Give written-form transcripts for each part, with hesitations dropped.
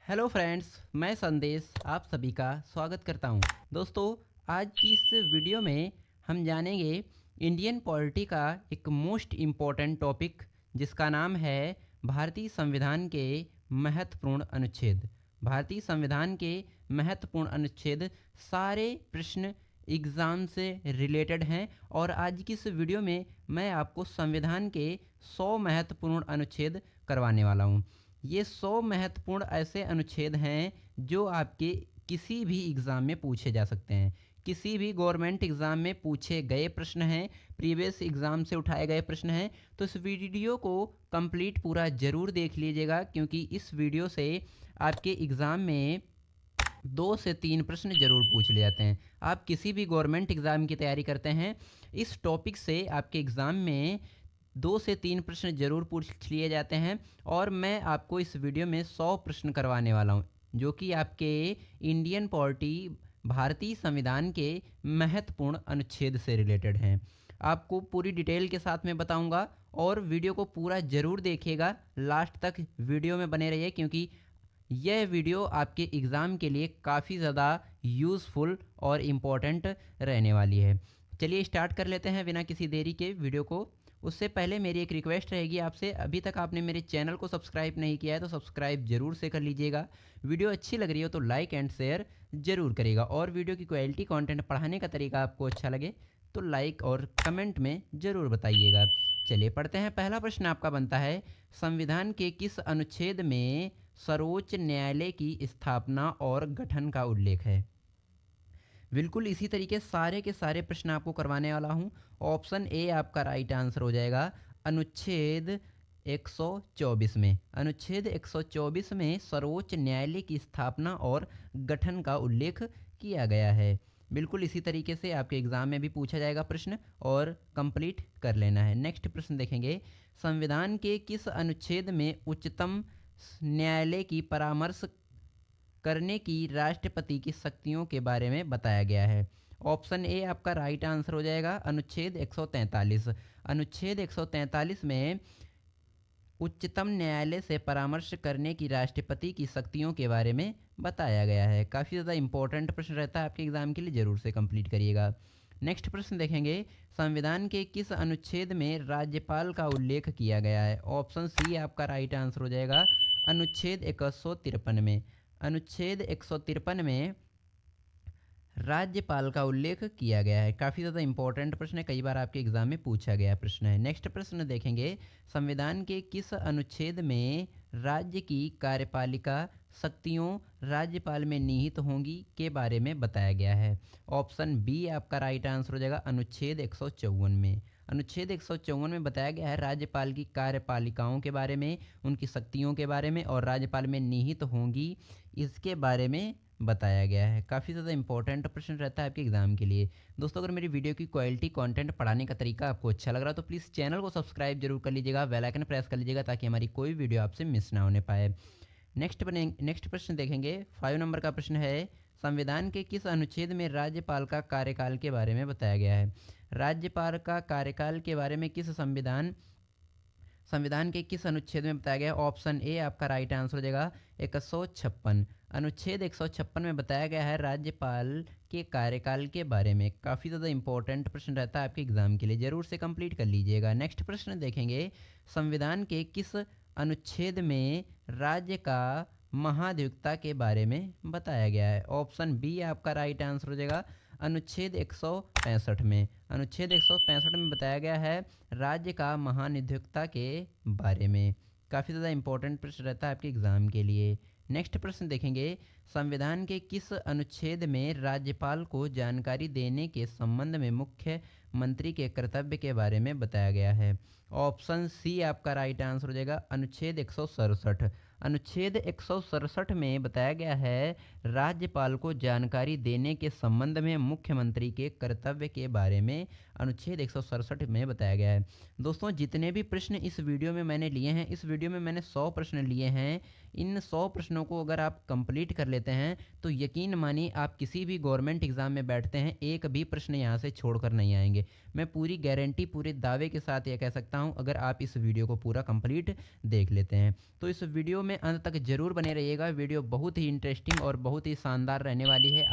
Hello friends, मैं संदेश आप सभी का स्वागत करता हूं। दोस्तों, आज की इस वीडियो में हम जानेंगे इंडियन पॉलिटी का एक मोस्ट इम्पॉर्टेंट टॉपिक जिसका नाम है भारतीय संविधान के महत्वपूर्ण अनुच्छेद। भारतीय संविधान के महत्वपूर्ण अनुच्छेद सारे प्रश्न एग्ज़ाम से रिलेटेड हैं और आज की इस वीडियो में मैं आपको संविधान के 100 महत्वपूर्ण अनुच्छेद करवाने वाला हूं। ये 100 महत्वपूर्ण ऐसे अनुच्छेद हैं जो आपके किसी भी एग्ज़ाम में पूछे जा सकते हैं। किसी भी गवर्नमेंट एग्ज़ाम में पूछे गए प्रश्न हैं, प्रीवियस एग्ज़ाम से उठाए गए प्रश्न हैं। तो इस वीडियो को कंप्लीट पूरा ज़रूर देख लीजिएगा, क्योंकि इस वीडियो से आपके एग्ज़ाम में 2 से 3 प्रश्न ज़रूर पूछ लिए जाते हैं। आप किसी भी गवर्नमेंट एग्ज़ाम की तैयारी करते हैं, इस टॉपिक से आपके एग्ज़ाम में 2 से 3 प्रश्न ज़रूर पूछ लिए जाते हैं। और मैं आपको इस वीडियो में 100 प्रश्न करवाने वाला हूं, जो कि आपके इंडियन पॉलिटी भारतीय संविधान के महत्वपूर्ण अनुच्छेद से रिलेटेड हैं। आपको पूरी डिटेल के साथ में बताऊंगा और वीडियो को पूरा ज़रूर देखिएगा, लास्ट तक वीडियो में बने रहिए, क्योंकि यह वीडियो आपके एग्ज़ाम के लिए काफ़ी ज़्यादा यूज़फुल और इम्पोर्टेंट रहने वाली है। चलिए स्टार्ट कर लेते हैं बिना किसी देरी के वीडियो को। उससे पहले मेरी एक रिक्वेस्ट रहेगी आपसे, अभी तक आपने मेरे चैनल को सब्सक्राइब नहीं किया है तो सब्सक्राइब ज़रूर से कर लीजिएगा। वीडियो अच्छी लग रही हो तो लाइक एंड शेयर ज़रूर करिएगा, और वीडियो की क्वालिटी कंटेंट पढ़ाने का तरीका आपको अच्छा लगे तो लाइक और कमेंट में ज़रूर बताइएगा। चलिए पढ़ते हैं। पहला प्रश्न आपका बनता है, संविधान के किस अनुच्छेद में सर्वोच्च न्यायालय की स्थापना और गठन का उल्लेख है? बिल्कुल इसी तरीके सारे के सारे प्रश्न आपको करवाने वाला हूँ। ऑप्शन ए आपका राइट आंसर हो जाएगा। अनुच्छेद 124 में, अनुच्छेद 124 में सर्वोच्च न्यायालय की स्थापना और गठन का उल्लेख किया गया है। बिल्कुल इसी तरीके से आपके एग्जाम में भी पूछा जाएगा प्रश्न, और कंप्लीट कर लेना है। नेक्स्ट प्रश्न देखेंगे, संविधान के किस अनुच्छेद में उच्चतम न्यायालय की परामर्श करने की राष्ट्रपति की शक्तियों के बारे में बताया गया है? ऑप्शन ए आपका राइट आंसर हो जाएगा, अनुच्छेद 143। अनुच्छेद 143 में उच्चतम न्यायालय से परामर्श करने की राष्ट्रपति की शक्तियों के बारे में बताया गया है। काफ़ी ज़्यादा इंपॉर्टेंट प्रश्न रहता है आपके एग्जाम के लिए, ज़रूर से कंप्लीट करिएगा। नेक्स्ट प्रश्न देखेंगे, संविधान के किस अनुच्छेद में राज्यपाल का उल्लेख किया गया है? ऑप्शन सी आपका राइट आंसर हो जाएगा, अनुच्छेद 153 में। अनुच्छेद 153 में राज्यपाल का उल्लेख किया गया है। काफ़ी ज़्यादा इंपॉर्टेंट प्रश्न है, कई बार आपके एग्जाम में पूछा गया प्रश्न है। नेक्स्ट प्रश्न देखेंगे, संविधान के किस अनुच्छेद में राज्य की कार्यपालिका शक्तियों राज्यपाल में निहित होंगी के बारे में बताया गया है? ऑप्शन बी आपका राइट आंसर हो जाएगा, अनुच्छेद 154 में। अनुच्छेद 154 में बताया गया है राज्यपाल की कार्यपालिकाओं के बारे में, उनकी शक्तियों के बारे में, और राज्यपाल में निहित होंगी इसके बारे में बताया गया है। काफ़ी ज़्यादा इंपॉर्टेंट प्रश्न रहता है आपके एग्जाम के लिए। दोस्तों, अगर मेरी वीडियो की क्वालिटी कंटेंट पढ़ाने का तरीका आपको अच्छा लग रहा है तो प्लीज़ चैनल को सब्सक्राइब जरूर कर लीजिएगा, बेल आइकन प्रेस कर लीजिएगा, ताकि हमारी कोई वीडियो आपसे मिस ना होने पाए। नेक्स्ट प्रश्न देखेंगे, 5 नंबर का प्रश्न है, संविधान के किस अनुच्छेद में राज्यपाल का कार्यकाल के बारे में बताया गया है? राज्यपाल का कार्यकाल के बारे में संविधान के किस अनुच्छेद में बताया गया है? ऑप्शन ए आपका राइट आंसर हो जाएगा, 156। अनुच्छेद 156 में बताया गया है राज्यपाल के कार्यकाल के बारे में। काफ़ी ज़्यादा इंपॉर्टेंट प्रश्न रहता है आपके एग्जाम के लिए, ज़रूर से कंप्लीट कर लीजिएगा। नेक्स्ट प्रश्न देखेंगे, संविधान के किस अनुच्छेद में राज्य का महाधिवक्ता के बारे में बताया गया है? ऑप्शन बी आपका राइट आंसर हो जाएगा, अनुच्छेद 165 में। अनुच्छेद 165 में बताया गया है राज्य का महानिधिवक्ता के बारे में। काफ़ी ज़्यादा इंपॉर्टेंट प्रश्न रहता है आपके एग्जाम के लिए। नेक्स्ट प्रश्न देखेंगे, संविधान के किस अनुच्छेद में राज्यपाल को जानकारी देने के संबंध में मुख्यमंत्री के कर्तव्य के बारे में बताया गया है? ऑप्शन सी आपका राइट आंसर हो जाएगा, अनुच्छेद 167। अनुच्छेद 167 में बताया गया है राज्यपाल को जानकारी देने के संबंध में मुख्यमंत्री के कर्तव्य के बारे में अनुच्छेद 167 में बताया गया है। दोस्तों, जितने भी प्रश्न इस वीडियो में मैंने लिए हैं, इस वीडियो में मैंने 100 प्रश्न लिए हैं। इन 100 प्रश्नों को अगर आप कंप्लीट कर लेते हैं तो यकीन मानिए आप किसी भी गवर्नमेंट एग्जाम में बैठते हैं, एक भी प्रश्न यहाँ से छोड़कर नहीं आएंगे। मैं पूरी गारंटी, पूरे दावे के साथ यह कह सकता हूँ, अगर आप इस वीडियो को पूरा कंप्लीट देख लेते हैं। तो इस वीडियो में अंत तक जरूर बने रहिएगा। वीडियो बहुत ही इंटरेस्टिंग और बहुत ही शानदार रहने वाली है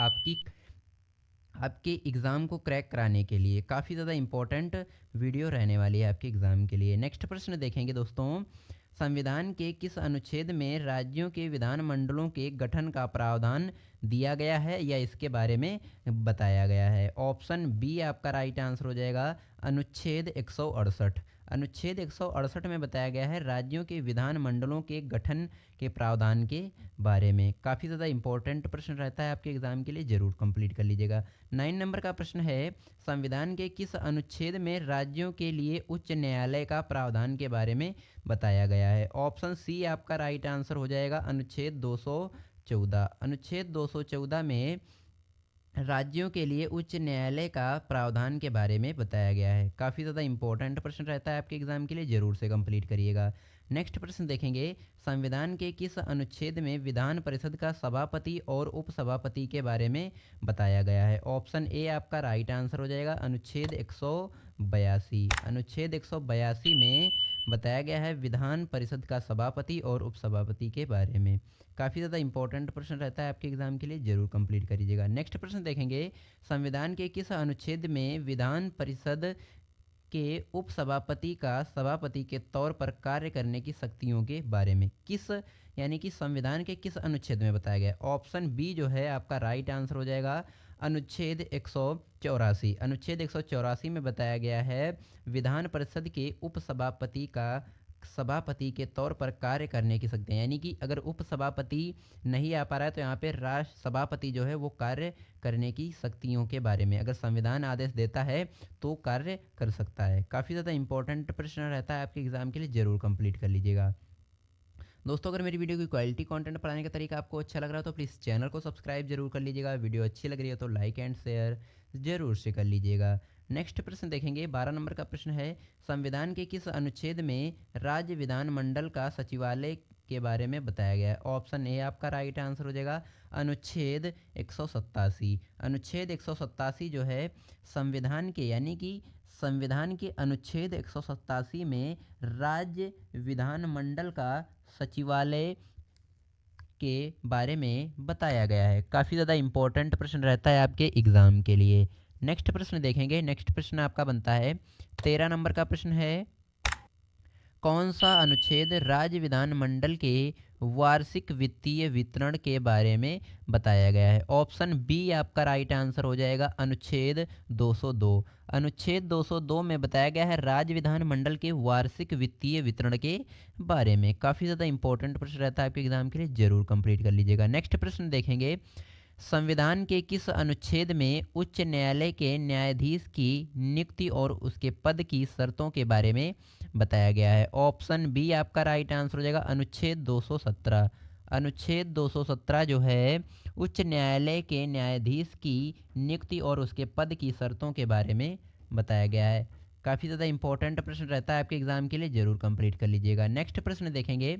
आपके एग्ज़ाम को क्रैक कराने के लिए। काफ़ी ज़्यादा इंपॉर्टेंट वीडियो रहने वाली है आपके एग्ज़ाम के लिए। नेक्स्ट प्रश्न देखेंगे दोस्तों, संविधान के किस अनुच्छेद में राज्यों के विधानमंडलों के गठन का प्रावधान दिया गया है या इसके बारे में बताया गया है? ऑप्शन बी आपका राइट आंसर हो जाएगा, अनुच्छेद 168। अनुच्छेद 168 में बताया गया है राज्यों के विधानमंडलों के गठन के प्रावधान के बारे में। काफ़ी ज़्यादा इंपॉर्टेंट प्रश्न रहता है आपके एग्जाम के लिए, जरूर कंप्लीट कर लीजिएगा। 9 नंबर का प्रश्न है, संविधान के किस अनुच्छेद में राज्यों के लिए उच्च न्यायालय का प्रावधान के बारे में बताया गया है? ऑप्शन सी आपका राइट आंसर हो जाएगा, अनुच्छेद 214। अनुच्छेद 214 में राज्यों के लिए उच्च न्यायालय का प्रावधान के बारे में बताया गया है। काफ़ी ज़्यादा इंपॉर्टेंट प्रश्न रहता है आपके एग्जाम के लिए, जरूर से कंप्लीट करिएगा। नेक्स्ट प्रश्न देखेंगे, संविधान के किस अनुच्छेद में विधान परिषद का सभापति और उपसभापति के बारे में बताया गया है? ऑप्शन ए आपका राइट आंसर हो जाएगा, अनुच्छेद 182। अनुच्छेद 182 में बताया गया है विधान परिषद का सभापति और उपसभापति के बारे में। काफ़ी ज़्यादा इंपॉर्टेंट प्रश्न रहता है आपके एग्जाम के लिए, जरूर कंप्लीट करिएगा। नेक्स्ट प्रश्न देखेंगे, संविधान के किस अनुच्छेद में विधान परिषद के उपसभापति का सभापति के तौर पर कार्य करने की शक्तियों के बारे में किस यानी कि संविधान के किस अनुच्छेद में बताया गया? ऑप्शन बी जो है आपका राइट आंसर हो जाएगा, अनुच्छेद 184। अनुच्छेद 184 में बताया गया है विधान परिषद के उपसभापति का सभापति के तौर पर कार्य करने की शक्ति, यानी कि अगर उपसभापति नहीं आ पा रहा है तो यहाँ पे राष्ट्र सभापति जो है वो कार्य करने की शक्तियों के बारे में, अगर संविधान आदेश देता है तो कार्य कर सकता है। काफ़ी ज़्यादा इंपॉर्टेंट प्रश्न रहता है आपके एग्जाम के लिए, जरूर कंप्लीट कर लीजिएगा। दोस्तों अगर मेरी वीडियो की क्वालिटी कंटेंट पढ़ाने का तरीका आपको अच्छा लग रहा है तो प्लीज़ चैनल को सब्सक्राइब जरूर कर लीजिएगा। वीडियो अच्छी लग रही है तो लाइक एंड शेयर जरूर से कर लीजिएगा। नेक्स्ट प्रश्न देखेंगे, 12 नंबर का प्रश्न है, संविधान के किस अनुच्छेद में राज्य विधानमंडल का सचिवालय के बारे में बताया गया है? ऑप्शन ए आपका राइट आंसर हो जाएगा, अनुच्छेद 187। अनुच्छेद 187 जो है संविधान के यानी कि संविधान के अनुच्छेद 187 में राज्य विधानमंडल का सचिवालय के बारे में बताया गया है। काफ़ी ज़्यादा इंपॉर्टेंट प्रश्न रहता है आपके एग्ज़ाम के लिए। नेक्स्ट प्रश्न देखेंगे, नेक्स्ट प्रश्न आपका बनता है 13 नंबर का प्रश्न है, कौन सा अनुच्छेद राज्य विधानमंडल के वार्षिक वित्तीय वितरण के बारे में बताया गया है? ऑप्शन बी आपका राइट आंसर हो जाएगा, अनुच्छेद 202। अनुच्छेद 202 में बताया गया है राज्य विधानमंडल के वार्षिक वित्तीय वितरण के बारे में। काफ़ी ज़्यादा इंपॉर्टेंट प्रश्न रहता है आपके एग्जाम के लिए, जरूर कंप्लीट कर लीजिएगा। नेक्स्ट प्रश्न देखेंगे, संविधान के किस अनुच्छेद में उच्च न्यायालय के न्यायाधीश की नियुक्ति और उसके पद की शर्तों के बारे में बताया गया है? ऑप्शन बी आपका राइट आंसर हो जाएगा, अनुच्छेद 217। अनुच्छेद 217 जो है उच्च न्यायालय के न्यायाधीश की नियुक्ति और उसके पद की शर्तों के बारे में बताया गया है। काफ़ी ज़्यादा इंपॉर्टेंट प्रश्न रहता है आपके एग्जाम के लिए, जरूर कंप्लीट कर लीजिएगा। नेक्स्ट प्रश्न देखेंगे,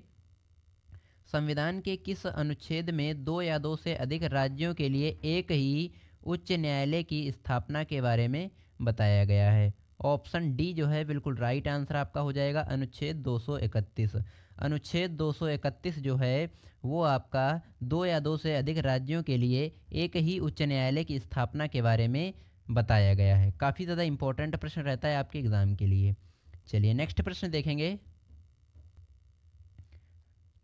संविधान के किस अनुच्छेद में दो या दो से अधिक राज्यों के लिए एक ही उच्च न्यायालय की स्थापना के बारे में बताया गया है? ऑप्शन डी जो है बिल्कुल राइट आंसर आपका हो जाएगा, अनुच्छेद 231। अनुच्छेद 231 जो है वो आपका दो या दो से अधिक राज्यों के लिए एक ही उच्च न्यायालय की स्थापना के बारे में बताया गया है। काफ़ी ज़्यादा इंपॉर्टेंट प्रश्न रहता है आपके एग्ज़ाम के लिए। चलिए नेक्स्ट प्रश्न देखेंगे।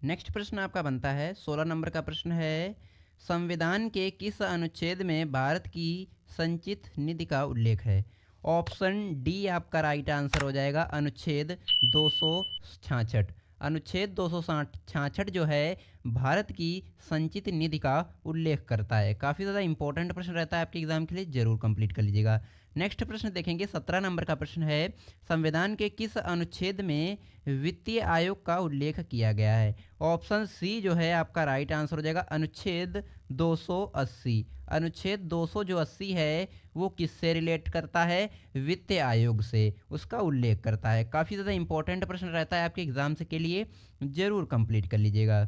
नेक्स्ट प्रश्न आपका बनता है 16 नंबर का प्रश्न है, संविधान के किस अनुच्छेद में भारत की संचित निधि का उल्लेख है? ऑप्शन डी आपका राइट आंसर हो जाएगा, अनुच्छेद 266। अनुच्छेद 266 जो है भारत की संचित निधि का उल्लेख करता है। काफ़ी ज़्यादा इंपॉर्टेंट प्रश्न रहता है आपके एग्जाम के लिए, जरूर कंप्लीट कर लीजिएगा। नेक्स्ट प्रश्न देखेंगे, 17 नंबर का प्रश्न है, संविधान के किस अनुच्छेद में वित्तीय आयोग का उल्लेख किया गया है? ऑप्शन सी जो है आपका राइट आंसर हो जाएगा, अनुच्छेद 280। अनुच्छेद 280 है वो किससे रिलेट करता है? वित्तीय आयोग से उसका उल्लेख करता है। काफ़ी ज़्यादा इंपॉर्टेंट प्रश्न रहता है आपके एग्जाम से के लिए, जरूर कंप्लीट कर लीजिएगा।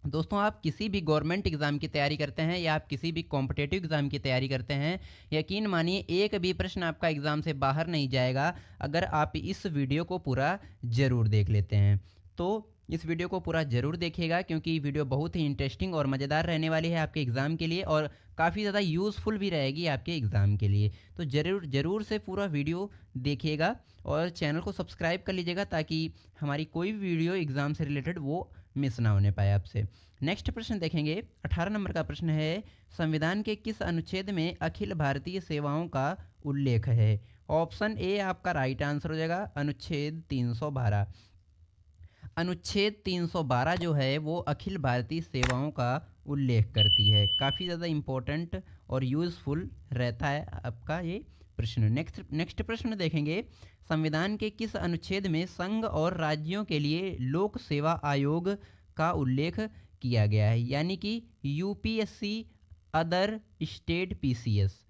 दोस्तों आप किसी भी गवर्नमेंट एग्ज़ाम की तैयारी करते हैं या आप किसी भी कॉम्पिटेटिव एग्ज़ाम की तैयारी करते हैं, यकीन मानिए एक भी प्रश्न आपका एग्ज़ाम से बाहर नहीं जाएगा अगर आप इस वीडियो को पूरा ज़रूर देख लेते हैं। तो इस वीडियो को पूरा ज़रूर देखिएगा क्योंकि वीडियो बहुत ही इंटरेस्टिंग और मज़ेदार रहने वाली है आपके एग्ज़ाम के लिए और काफ़ी ज़्यादा यूज़फुल भी रहेगी आपके एग्ज़ाम के लिए। तो ज़रूर ज़रूर से पूरा वीडियो देखिएगा और चैनल को सब्सक्राइब कर लीजिएगा ताकि हमारी कोई भी वीडियो एग्ज़ाम से रिलेटेड वो मिस ना होने पाए आपसे। नेक्स्ट प्रश्न देखेंगे, 18 नंबर का प्रश्न है, संविधान के किस अनुच्छेद में अखिल भारतीय सेवाओं का उल्लेख है? ऑप्शन ए आपका राइट आंसर हो जाएगा अनुच्छेद 312। अनुच्छेद 312 जो है वो अखिल भारतीय सेवाओं का उल्लेख करती है। काफ़ी ज़्यादा इम्पोर्टेंट और यूज़फुल रहता है आपका ये प्रश्न। नेक्स्ट प्रश्न देखेंगे, संविधान के किस अनुच्छेद में संघ और राज्यों के लिए लोक सेवा आयोग का उल्लेख किया गया है? यानी कि यूपीएससी अदर स्टेट पीसीएस।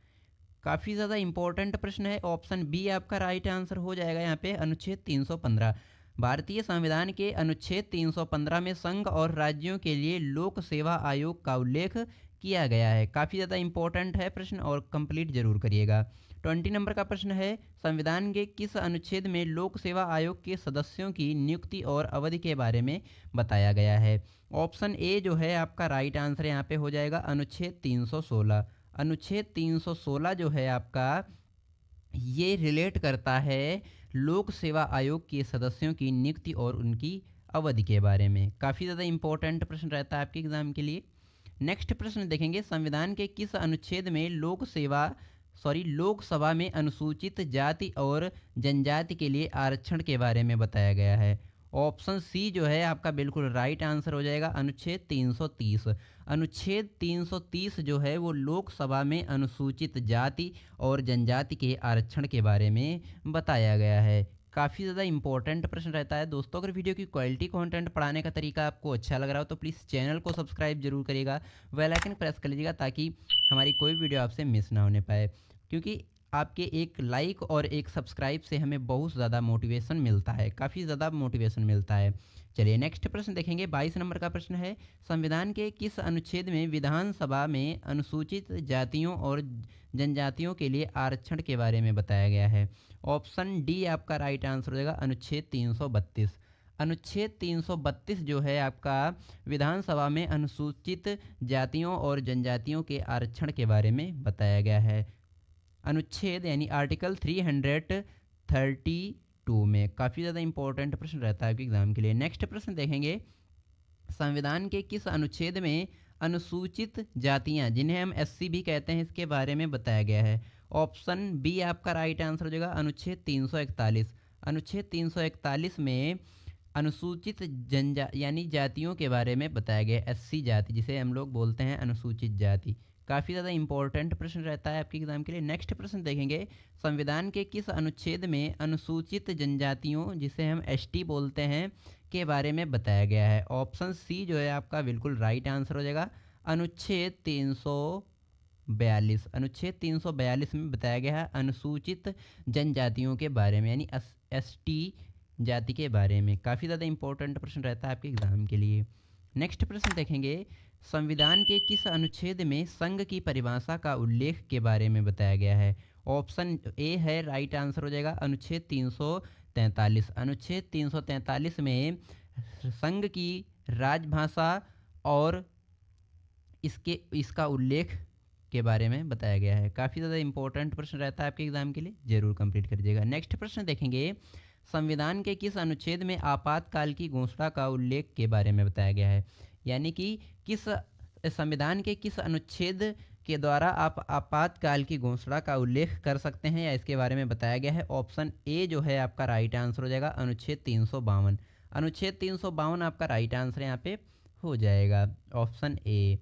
काफ़ी ज़्यादा इंपॉर्टेंट प्रश्न है। ऑप्शन बी आपका राइट आंसर हो जाएगा यहाँ पे अनुच्छेद 315। भारतीय संविधान के अनुच्छेद 315 में संघ और राज्यों के लिए लोक सेवा आयोग का उल्लेख किया गया है। काफ़ी ज़्यादा इंपॉर्टेंट है प्रश्न और कंप्लीट जरूर करिएगा। 20 नंबर का प्रश्न है, संविधान के किस अनुच्छेद में लोक सेवा आयोग के सदस्यों की नियुक्ति और अवधि के बारे में बताया गया है? ऑप्शन ए जो है आपका राइट आंसर यहाँ पे हो जाएगा अनुच्छेद 316। अनुच्छेद 316 जो है आपका ये रिलेट करता है लोक सेवा आयोग के सदस्यों की नियुक्ति और उनकी अवधि के बारे में। काफ़ी ज़्यादा इंपॉर्टेंट प्रश्न रहता है आपके एग्जाम के लिए। नेक्स्ट प्रश्न देखेंगे, संविधान के किस अनुच्छेद में लोकसभा में अनुसूचित जाति और जनजाति के लिए आरक्षण के बारे में बताया गया है? ऑप्शन सी जो है आपका बिल्कुल राइट आंसर हो जाएगा अनुच्छेद 330। अनुच्छेद 330 जो है वो लोकसभा में अनुसूचित जाति और जनजाति के आरक्षण के बारे में बताया गया है। काफ़ी ज़्यादा इंपॉर्टेंट प्रश्न रहता है दोस्तों। अगर वीडियो की क्वालिटी कंटेंट पढ़ाने का तरीका आपको अच्छा लग रहा हो तो प्लीज़ चैनल को सब्सक्राइब जरूर करिएगा, बेल आइकन प्रेस कर लीजिएगा ताकि हमारी कोई वीडियो आपसे मिस ना होने पाए, क्योंकि आपके एक लाइक और एक सब्सक्राइब से हमें बहुत ज़्यादा मोटिवेशन मिलता है, काफ़ी ज़्यादा मोटिवेशन मिलता है। चलिए नेक्स्ट प्रश्न देखेंगे, 22 नंबर का प्रश्न है, संविधान के किस अनुच्छेद में विधानसभा में अनुसूचित जातियों और जनजातियों के लिए आरक्षण के बारे में बताया गया है? ऑप्शन डी आपका राइट आंसर हो जाएगा अनुच्छेद 332। अनुच्छेद 332 जो है आपका विधानसभा में अनुसूचित जातियों और जनजातियों के आरक्षण के बारे में बताया गया है। अनुच्छेद यानी आर्टिकल 332 में। काफ़ी ज़्यादा इंपॉर्टेंट प्रश्न रहता है आपके एग्जाम के लिए। नेक्स्ट प्रश्न देखेंगे, संविधान के किस अनुच्छेद में अनुसूचित जातियां, जिन्हें हम एससी भी कहते हैं, इसके बारे में बताया गया है? ऑप्शन बी आपका राइट आंसर हो जाएगा अनुच्छेद 341। अनुच्छेद 341 में अनुसूचित यानी जातियों के बारे में बताया गया, एससी जाति जिसे हम लोग बोलते हैं अनुसूचित जाति। काफ़ी ज़्यादा इंपॉर्टेंट प्रश्न रहता है आपके एग्जाम के लिए। नेक्स्ट प्रश्न देखेंगे, संविधान के किस अनुच्छेद में अनुसूचित जनजातियों, जिसे हम एसटी बोलते हैं, के बारे में बताया गया है? ऑप्शन सी जो है आपका बिल्कुल राइट आंसर हो जाएगा अनुच्छेद 342। अनुच्छेद 342 में बताया गया है अनुसूचित जनजातियों के बारे में, यानी एसटी जाति के बारे में। काफ़ी ज़्यादा इंपॉर्टेंट प्रश्न रहता है आपके एग्जाम के लिए। नेक्स्ट प्रश्न देखेंगे, संविधान के किस अनुच्छेद में संघ की परिभाषा का उल्लेख के बारे में बताया गया है? ऑप्शन ए है राइट आंसर हो जाएगा अनुच्छेद 343। अनुच्छेद 343 में संघ की राजभाषा और इसका उल्लेख के बारे में बताया गया है। काफ़ी ज़्यादा इंपॉर्टेंट प्रश्न रहता है आपके एग्जाम के लिए, जरूर कंप्लीट कर दीजिएगा। नेक्स्ट प्रश्न देखेंगे, संविधान के किस अनुच्छेद में आपातकाल की घोषणा का उल्लेख के बारे में बताया गया है? यानी कि संविधान के किस अनुच्छेद के द्वारा आप आपातकाल की घोषणा का उल्लेख कर सकते हैं या इसके बारे में बताया गया है? ऑप्शन ए जो है आपका राइट आंसर हो जाएगा अनुच्छेद 352। अनुच्छेद 352 आपका राइट आंसर यहाँ पे हो जाएगा, ऑप्शन ए।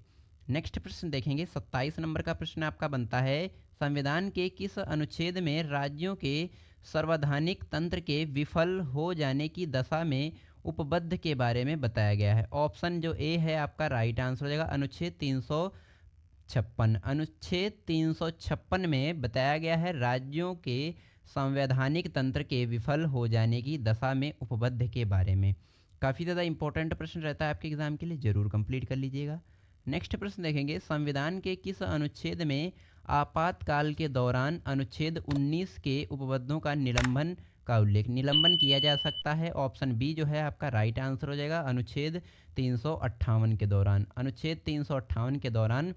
नेक्स्ट प्रश्न देखेंगे, 27 नंबर का प्रश्न आपका बनता है, संविधान के किस अनुच्छेद में राज्यों के संवैधानिक तंत्र के विफल हो जाने की दशा में उपबद्ध के बारे में बताया गया है? ऑप्शन जो ए है आपका राइट आंसर हो जाएगा अनुच्छेद 356। अनुच्छेद 356 में बताया गया है राज्यों के संवैधानिक तंत्र के विफल हो जाने की दशा में उपबद्ध के बारे में। काफ़ी ज़्यादा इंपॉर्टेंट प्रश्न रहता है आपके एग्जाम के लिए, जरूर कंप्लीट कर लीजिएगा। नेक्स्ट प्रश्न देखेंगे, संविधान के किस अनुच्छेद में आपातकाल के दौरान अनुच्छेद 19 के उपबद्धों का निलंबन का उल्लेख, निलंबन किया जा सकता है। ऑप्शन बी जो है आपका राइट आंसर हो जाएगा, अनुच्छेद 358 के दौरान। अनुच्छेद 358 के दौरान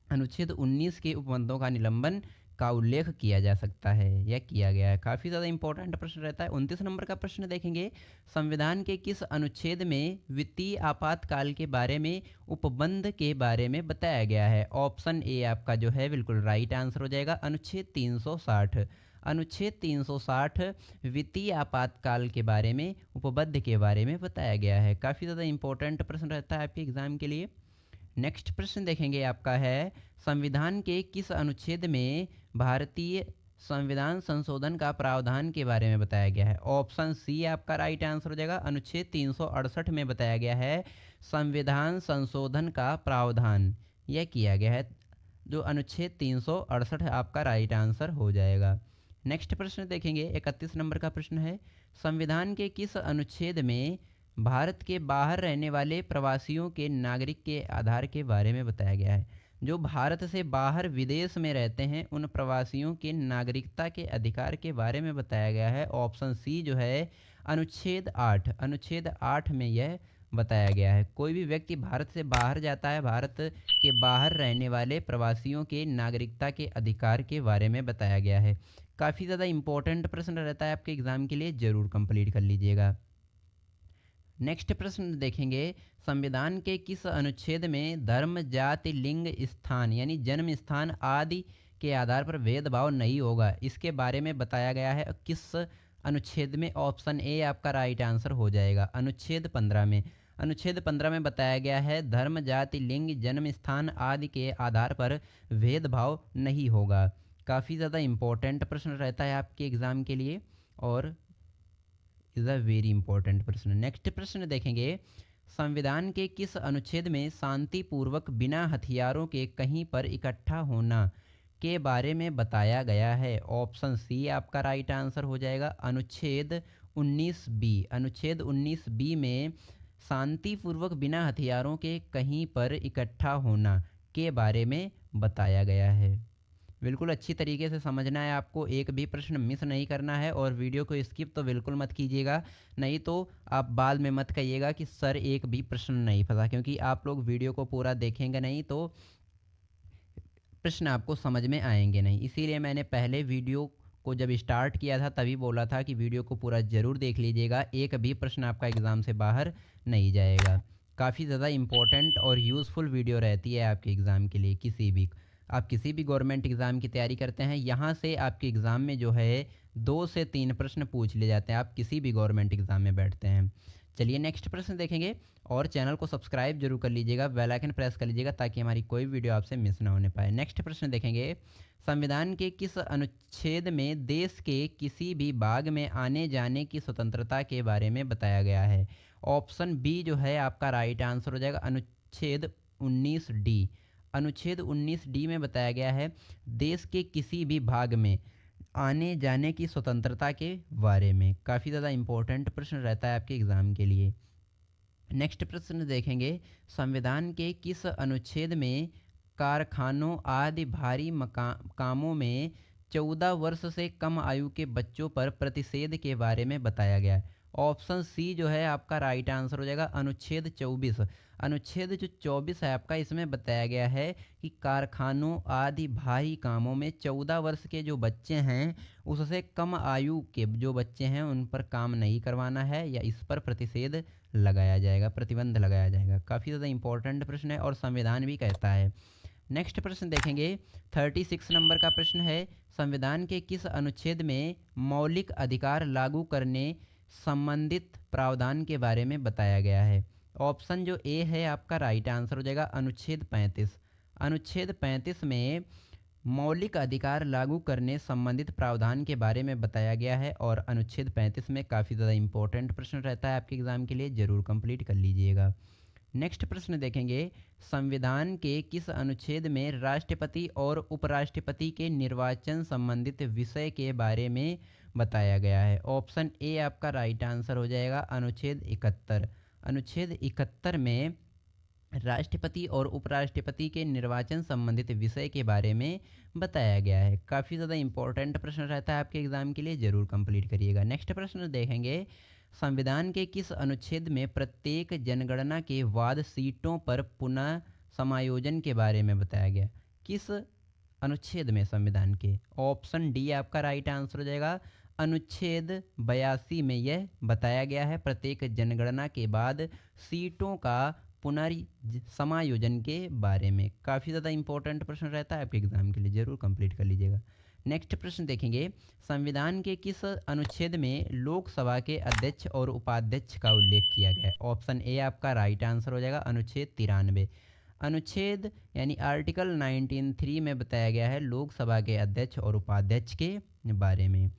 अनुच्छेद 19 के उपबंधों का निलंबन का उल्लेख किया जा सकता है या किया गया है। काफ़ी ज़्यादा इंपॉर्टेंट प्रश्न रहता है। 29 नंबर का प्रश्न देखेंगे, संविधान के किस अनुच्छेद में वित्तीय आपातकाल के बारे में उपबंध के बारे में बताया गया है? ऑप्शन ए आपका जो है बिल्कुल राइट आंसर हो जाएगा, अनुच्छेद 360। अनुच्छेद 360 वित्तीय आपातकाल के बारे में उपबंध के बारे में बताया गया है। काफ़ी ज़्यादा इंपॉर्टेंट प्रश्न रहता है आपके एग्जाम के लिए। नेक्स्ट प्रश्न देखेंगे आपका है, संविधान के किस अनुच्छेद में भारतीय संविधान संशोधन का प्रावधान के बारे में बताया गया है? ऑप्शन सी आपका राइट आंसर हो जाएगा, अनुच्छेद 368 में बताया गया है संविधान संशोधन का प्रावधान यह किया गया है, जो अनुच्छेद 368 आपका राइट आंसर हो जाएगा। नेक्स्ट प्रश्न देखेंगे, 31 नंबर का प्रश्न है, संविधान के किस अनुच्छेद में भारत के बाहर रहने वाले प्रवासियों के नागरिक के आधार के बारे में बताया गया है? जो भारत से बाहर विदेश में रहते हैं उन प्रवासियों के नागरिकता के अधिकार के बारे में बताया गया है। ऑप्शन सी जो है अनुच्छेद 8, अनुच्छेद 8 में यह बताया गया है। कोई भी व्यक्ति भारत से बाहर जाता है, भारत के बाहर रहने वाले प्रवासियों के नागरिकता के अधिकार के बारे में बताया गया है। काफ़ी ज़्यादा इंपॉर्टेंट प्रश्न रहता है आपके एग्ज़ाम के लिए, ज़रूर कंप्लीट कर लीजिएगा। नेक्स्ट प्रश्न देखेंगे, संविधान के किस अनुच्छेद में धर्म, जाति, लिंग, स्थान यानी जन्म स्थान आदि के आधार पर भेदभाव नहीं होगा, इसके बारे में बताया गया है? किस अनुच्छेद में? ऑप्शन ए आपका राइट आंसर हो जाएगा, अनुच्छेद 15 में। अनुच्छेद 15 में बताया गया है धर्म, जाति, लिंग, जन्म स्थान आदि के आधार पर भेदभाव नहीं होगा। काफ़ी ज़्यादा इंपॉर्टेंट प्रश्न रहता है आपके एग्ज़ाम के लिए और इज़ अ वेरी इंपॉर्टेंट प्रश्न। नेक्स्ट प्रश्न देखेंगे, संविधान के किस अनुच्छेद में शांतिपूर्वक बिना हथियारों के कहीं पर इकट्ठा होना के बारे में बताया गया है? ऑप्शन सी आपका राइट आंसर हो जाएगा, अनुच्छेद 19 बी। अनुच्छेद 19 बी में शांतिपूर्वक बिना हथियारों के कहीं पर इकट्ठा होना के बारे में बताया गया है। बिल्कुल अच्छी तरीके से समझना है आपको, एक भी प्रश्न मिस नहीं करना है और वीडियो को स्किप तो बिल्कुल मत कीजिएगा, नहीं तो आप बाद में मत कहिएगा कि सर एक भी प्रश्न नहीं फंसा, क्योंकि आप लोग वीडियो को पूरा देखेंगे नहीं तो प्रश्न आपको समझ में आएंगे नहीं। इसीलिए मैंने पहले वीडियो को जब स्टार्ट किया था तभी बोला था कि वीडियो को पूरा ज़रूर देख लीजिएगा, एक भी प्रश्न आपका एग्ज़ाम से बाहर नहीं जाएगा। काफ़ी ज़्यादा इंपॉर्टेंट और यूज़फुल वीडियो रहती है आपके एग्ज़ाम के लिए। आप किसी भी गवर्नमेंट एग्ज़ाम की तैयारी करते हैं, यहाँ से आपके एग्ज़ाम में जो है 2 से 3 प्रश्न पूछ लिए जाते हैं, आप किसी भी गवर्नमेंट एग्ज़ाम में बैठते हैं। चलिए नेक्स्ट प्रश्न देखेंगे और चैनल को सब्सक्राइब जरूर कर लीजिएगा, बेल आइकन प्रेस कर लीजिएगा ताकि हमारी कोई वीडियो आपसे मिस ना होने पाए। नेक्स्ट प्रश्न देखेंगे, संविधान के किस अनुच्छेद में देश के किसी भी भाग में आने जाने की स्वतंत्रता के बारे में बताया गया है? ऑप्शन बी जो है आपका राइट आंसर हो जाएगा, अनुच्छेद 19 डी। अनुच्छेद 19 डी में बताया गया है देश के किसी भी भाग में आने जाने की स्वतंत्रता के बारे में। काफ़ी ज़्यादा इंपॉर्टेंट प्रश्न रहता है आपके एग्ज़ाम के लिए। नेक्स्ट प्रश्न देखेंगे, संविधान के किस अनुच्छेद में कारखानों आदि भारी कामों में 14 वर्ष से कम आयु के बच्चों पर प्रतिषेध के बारे में बताया गया है? ऑप्शन सी जो है आपका राइट आंसर हो जाएगा, अनुच्छेद 24। अनुच्छेद जो 24 है आपका, इसमें बताया गया है कि कारखानों आदि भारी कामों में 14 वर्ष के जो बच्चे हैं उससे कम आयु के जो बच्चे हैं उन पर काम नहीं करवाना है या इस पर प्रतिषेध लगाया जाएगा, प्रतिबंध लगाया जाएगा। काफ़ी ज़्यादा इंपॉर्टेंट प्रश्न है और संविधान भी कहता है। नेक्स्ट प्रश्न देखेंगे, 36 नंबर का प्रश्न है, संविधान के किस अनुच्छेद में मौलिक अधिकार लागू करने संबंधित प्रावधान के बारे में बताया गया है? ऑप्शन जो ए है आपका राइट आंसर हो जाएगा, अनुच्छेद 35। अनुच्छेद 35 में मौलिक अधिकार लागू करने संबंधित प्रावधान के बारे में बताया गया है और अनुच्छेद 35 में काफ़ी ज़्यादा इंपॉर्टेंट प्रश्न रहता है आपके एग्ज़ाम के लिए, ज़रूर कंप्लीट कर लीजिएगा। नेक्स्ट प्रश्न देखेंगे, संविधान के किस अनुच्छेद में राष्ट्रपति और उपराष्ट्रपति के निर्वाचन संबंधित विषय के बारे में बताया गया है? ऑप्शन ए आपका राइट आंसर हो जाएगा, अनुच्छेद 71। अनुच्छेद 71 में राष्ट्रपति और उपराष्ट्रपति के निर्वाचन संबंधित विषय के बारे में बताया गया है। काफ़ी ज़्यादा इंपॉर्टेंट प्रश्न रहता है आपके एग्जाम के लिए, जरूर कंप्लीट करिएगा। नेक्स्ट प्रश्न देखेंगे, संविधान के किस अनुच्छेद में प्रत्येक जनगणना के बाद सीटों पर पुनः समायोजन के बारे में बताया गया? किस अनुच्छेद में संविधान के? ऑप्शन डी आपका राइट आंसर हो जाएगा। अनुच्छेद 82 में यह बताया गया है प्रत्येक जनगणना के बाद सीटों का पुनर्समायोजन के बारे में। काफ़ी ज़्यादा इंपॉर्टेंट प्रश्न रहता है आपके एग्जाम के लिए, जरूर कंप्लीट कर लीजिएगा। नेक्स्ट प्रश्न देखेंगे, संविधान के किस अनुच्छेद में लोकसभा के अध्यक्ष और उपाध्यक्ष का उल्लेख किया गया है? ऑप्शन ए आपका राइट आंसर हो जाएगा, अनुच्छेद 93। अनुच्छेद यानी आर्टिकल 19(3) में बताया गया है लोकसभा के अध्यक्ष और उपाध्यक्ष के बारे में।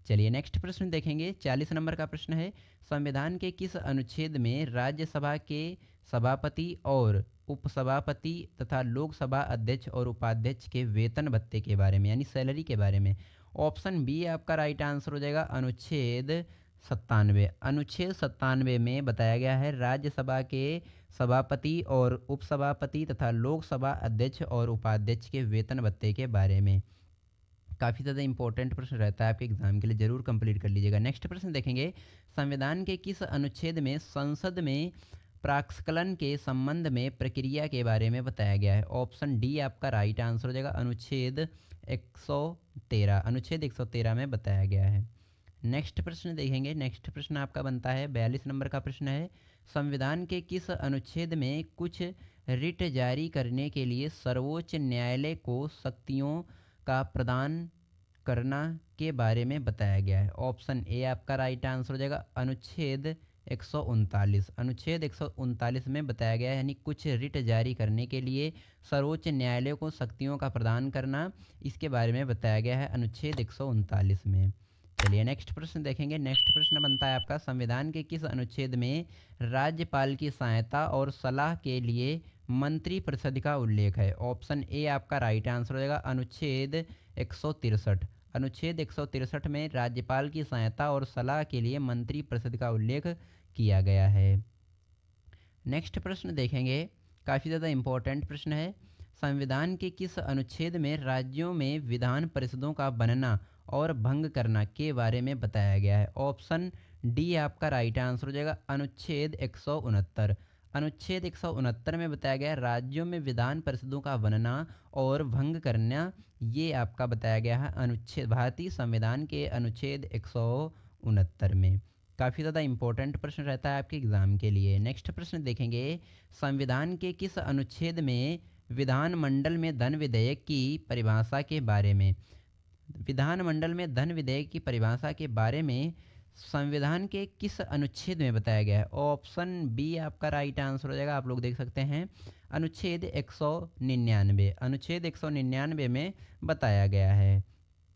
चलिए नेक्स्ट प्रश्न देखेंगे, 40 नंबर का प्रश्न है, संविधान के किस अनुच्छेद में राज्यसभा के सभापति और उपसभापति तथा लोकसभा अध्यक्ष और उपाध्यक्ष के वेतन भत्ते के बारे में यानी सैलरी के बारे में? ऑप्शन बी आपका राइट आंसर हो जाएगा, अनुच्छेद 97। अनुच्छेद 97 में बताया गया है राज्यसभा के सभापति और उपसभापति तथा लोकसभा अध्यक्ष और उपाध्यक्ष के वेतन भत्ते के बारे में। काफ़ी ज़्यादा इंपॉर्टेंट प्रश्न रहता है आपके एग्जाम के लिए, जरूर कंप्लीट कर लीजिएगा। नेक्स्ट प्रश्न देखेंगे, संविधान के किस अनुच्छेद में संसद में प्राक्कलन के संबंध में प्रक्रिया के बारे में बताया गया है? ऑप्शन डी आपका राइट आंसर हो जाएगा, अनुच्छेद 113। अनुच्छेद 113 में बताया गया है। नेक्स्ट प्रश्न देखेंगे, नेक्स्ट प्रश्न आपका बनता है 42 नंबर का प्रश्न है, संविधान के किस अनुच्छेद में कुछ रिट जारी करने के लिए सर्वोच्च न्यायालय को शक्तियों का प्रदान करना के बारे में बताया गया है? ऑप्शन ए आपका राइट आंसर हो जाएगा, अनुच्छेद 139। अनुच्छेद 139 में बताया गया है यानी कुछ रिट जारी करने के लिए सर्वोच्च न्यायालय को शक्तियों का प्रदान करना, इसके बारे में बताया गया है अनुच्छेद 139 में। चलिए नेक्स्ट प्रश्न देखेंगे, नेक्स्ट प्रश्न बनता है आपका, संविधान के किस अनुच्छेद में राज्यपाल की सहायता और सलाह के लिए मंत्रिपरिषद का उल्लेख है? ऑप्शन ए आपका राइट आंसर हो जाएगा, अनुच्छेद 163। अनुच्छेद 163 में राज्यपाल की सहायता और सलाह के लिए मंत्रिपरिषद का उल्लेख किया गया है। नेक्स्ट प्रश्न देखेंगे, काफ़ी ज़्यादा इंपॉर्टेंट प्रश्न है, संविधान के किस अनुच्छेद में राज्यों में विधान परिषदों का बनना और भंग करना के बारे में बताया गया है? ऑप्शन डी आपका राइट आंसर हो जाएगा, अनुच्छेद 169। अनुच्छेद 169 में बताया गया है राज्यों में विधान परिषदों का बनना और भंग करना, ये आपका बताया गया है अनुच्छेद भारतीय संविधान के अनुच्छेद 169 में। काफ़ी ज़्यादा इंपॉर्टेंट प्रश्न रहता है आपके एग्जाम के लिए। नेक्स्ट प्रश्न देखेंगे, संविधान के किस अनुच्छेद में विधानमंडल में धन विधेयक की परिभाषा के बारे में? विधानमंडल में धन विधेयक की परिभाषा के बारे में संविधान के किस अनुच्छेद में बताया गया है? ऑप्शन बी आपका राइट आंसर हो जाएगा, आप लोग देख सकते हैं, अनुच्छेद 199। अनुच्छेद 199 में बताया गया है।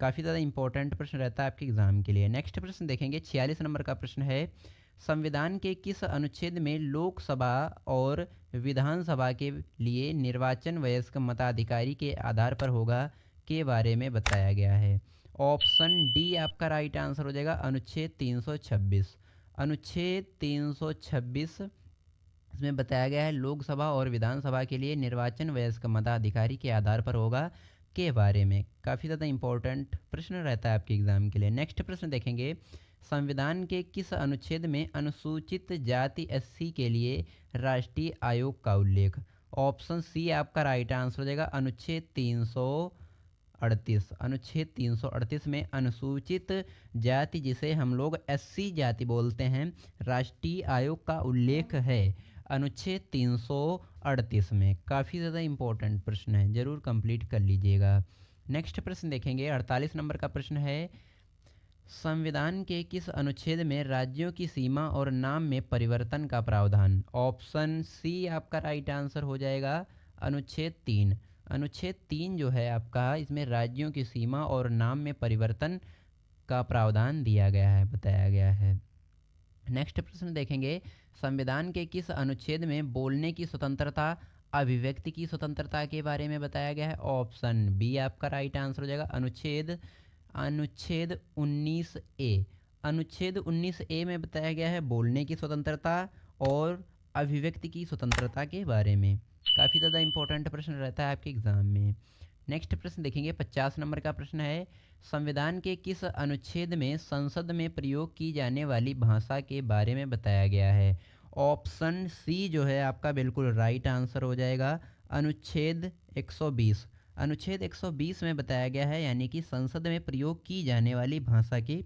काफ़ी ज़्यादा इंपॉर्टेंट प्रश्न रहता है आपके एग्जाम के लिए। नेक्स्ट प्रश्न देखेंगे, 46 नंबर का प्रश्न है, संविधान के किस अनुच्छेद में लोकसभा और विधानसभा के लिए निर्वाचन वयस्क मताधिकारी के आधार पर होगा के बारे में बताया गया है? ऑप्शन डी आपका राइट आंसर हो जाएगा, अनुच्छेद 326। अनुच्छेद 326 इसमें बताया गया है लोकसभा और विधानसभा के लिए निर्वाचन वयस्क मताधिकारी के आधार पर होगा के बारे में। काफ़ी ज़्यादा इंपॉर्टेंट प्रश्न रहता है आपके एग्जाम के लिए। नेक्स्ट प्रश्न देखेंगे, संविधान के किस अनुच्छेद में अनुसूचित जाति SC के लिए राष्ट्रीय आयोग का उल्लेख? ऑप्शन सी आपका राइट आंसर हो जाएगा, अनुच्छेद 338। अनुच्छेद 338 में अनुसूचित जाति, जिसे हम लोग SC जाति बोलते हैं, राष्ट्रीय आयोग का उल्लेख है अनुच्छेद 338 में। काफ़ी ज़्यादा इंपॉर्टेंट प्रश्न है, जरूर कंप्लीट कर लीजिएगा। नेक्स्ट प्रश्न देखेंगे, 48 नंबर का प्रश्न है, संविधान के किस अनुच्छेद में राज्यों की सीमा और नाम में परिवर्तन का प्रावधान? ऑप्शन सी आपका राइट आंसर हो जाएगा, अनुच्छेद 3। अनुच्छेद 3 जो है आपका, इसमें राज्यों की सीमा और नाम में परिवर्तन का प्रावधान दिया गया है, बताया गया है। नेक्स्ट प्रश्न देखेंगे, संविधान के किस अनुच्छेद में बोलने की स्वतंत्रता, अभिव्यक्ति की स्वतंत्रता के बारे में बताया गया है? ऑप्शन बी आपका राइट आंसर हो जाएगा, अनुच्छेद 19A। अनुच्छेद 19A में बताया गया है बोलने की स्वतंत्रता और अभिव्यक्ति की स्वतंत्रता के बारे में। काफ़ी ज़्यादा इंपॉर्टेंट प्रश्न रहता है आपके एग्ज़ाम में। नेक्स्ट प्रश्न देखेंगे, 50 नंबर का प्रश्न है, संविधान के किस अनुच्छेद में संसद में प्रयोग की जाने वाली भाषा के बारे में बताया गया है? ऑप्शन सी जो है आपका बिल्कुल राइट आंसर हो जाएगा, अनुच्छेद 120। अनुच्छेद 120 में बताया गया है, यानी कि संसद में प्रयोग की जाने वाली भाषा के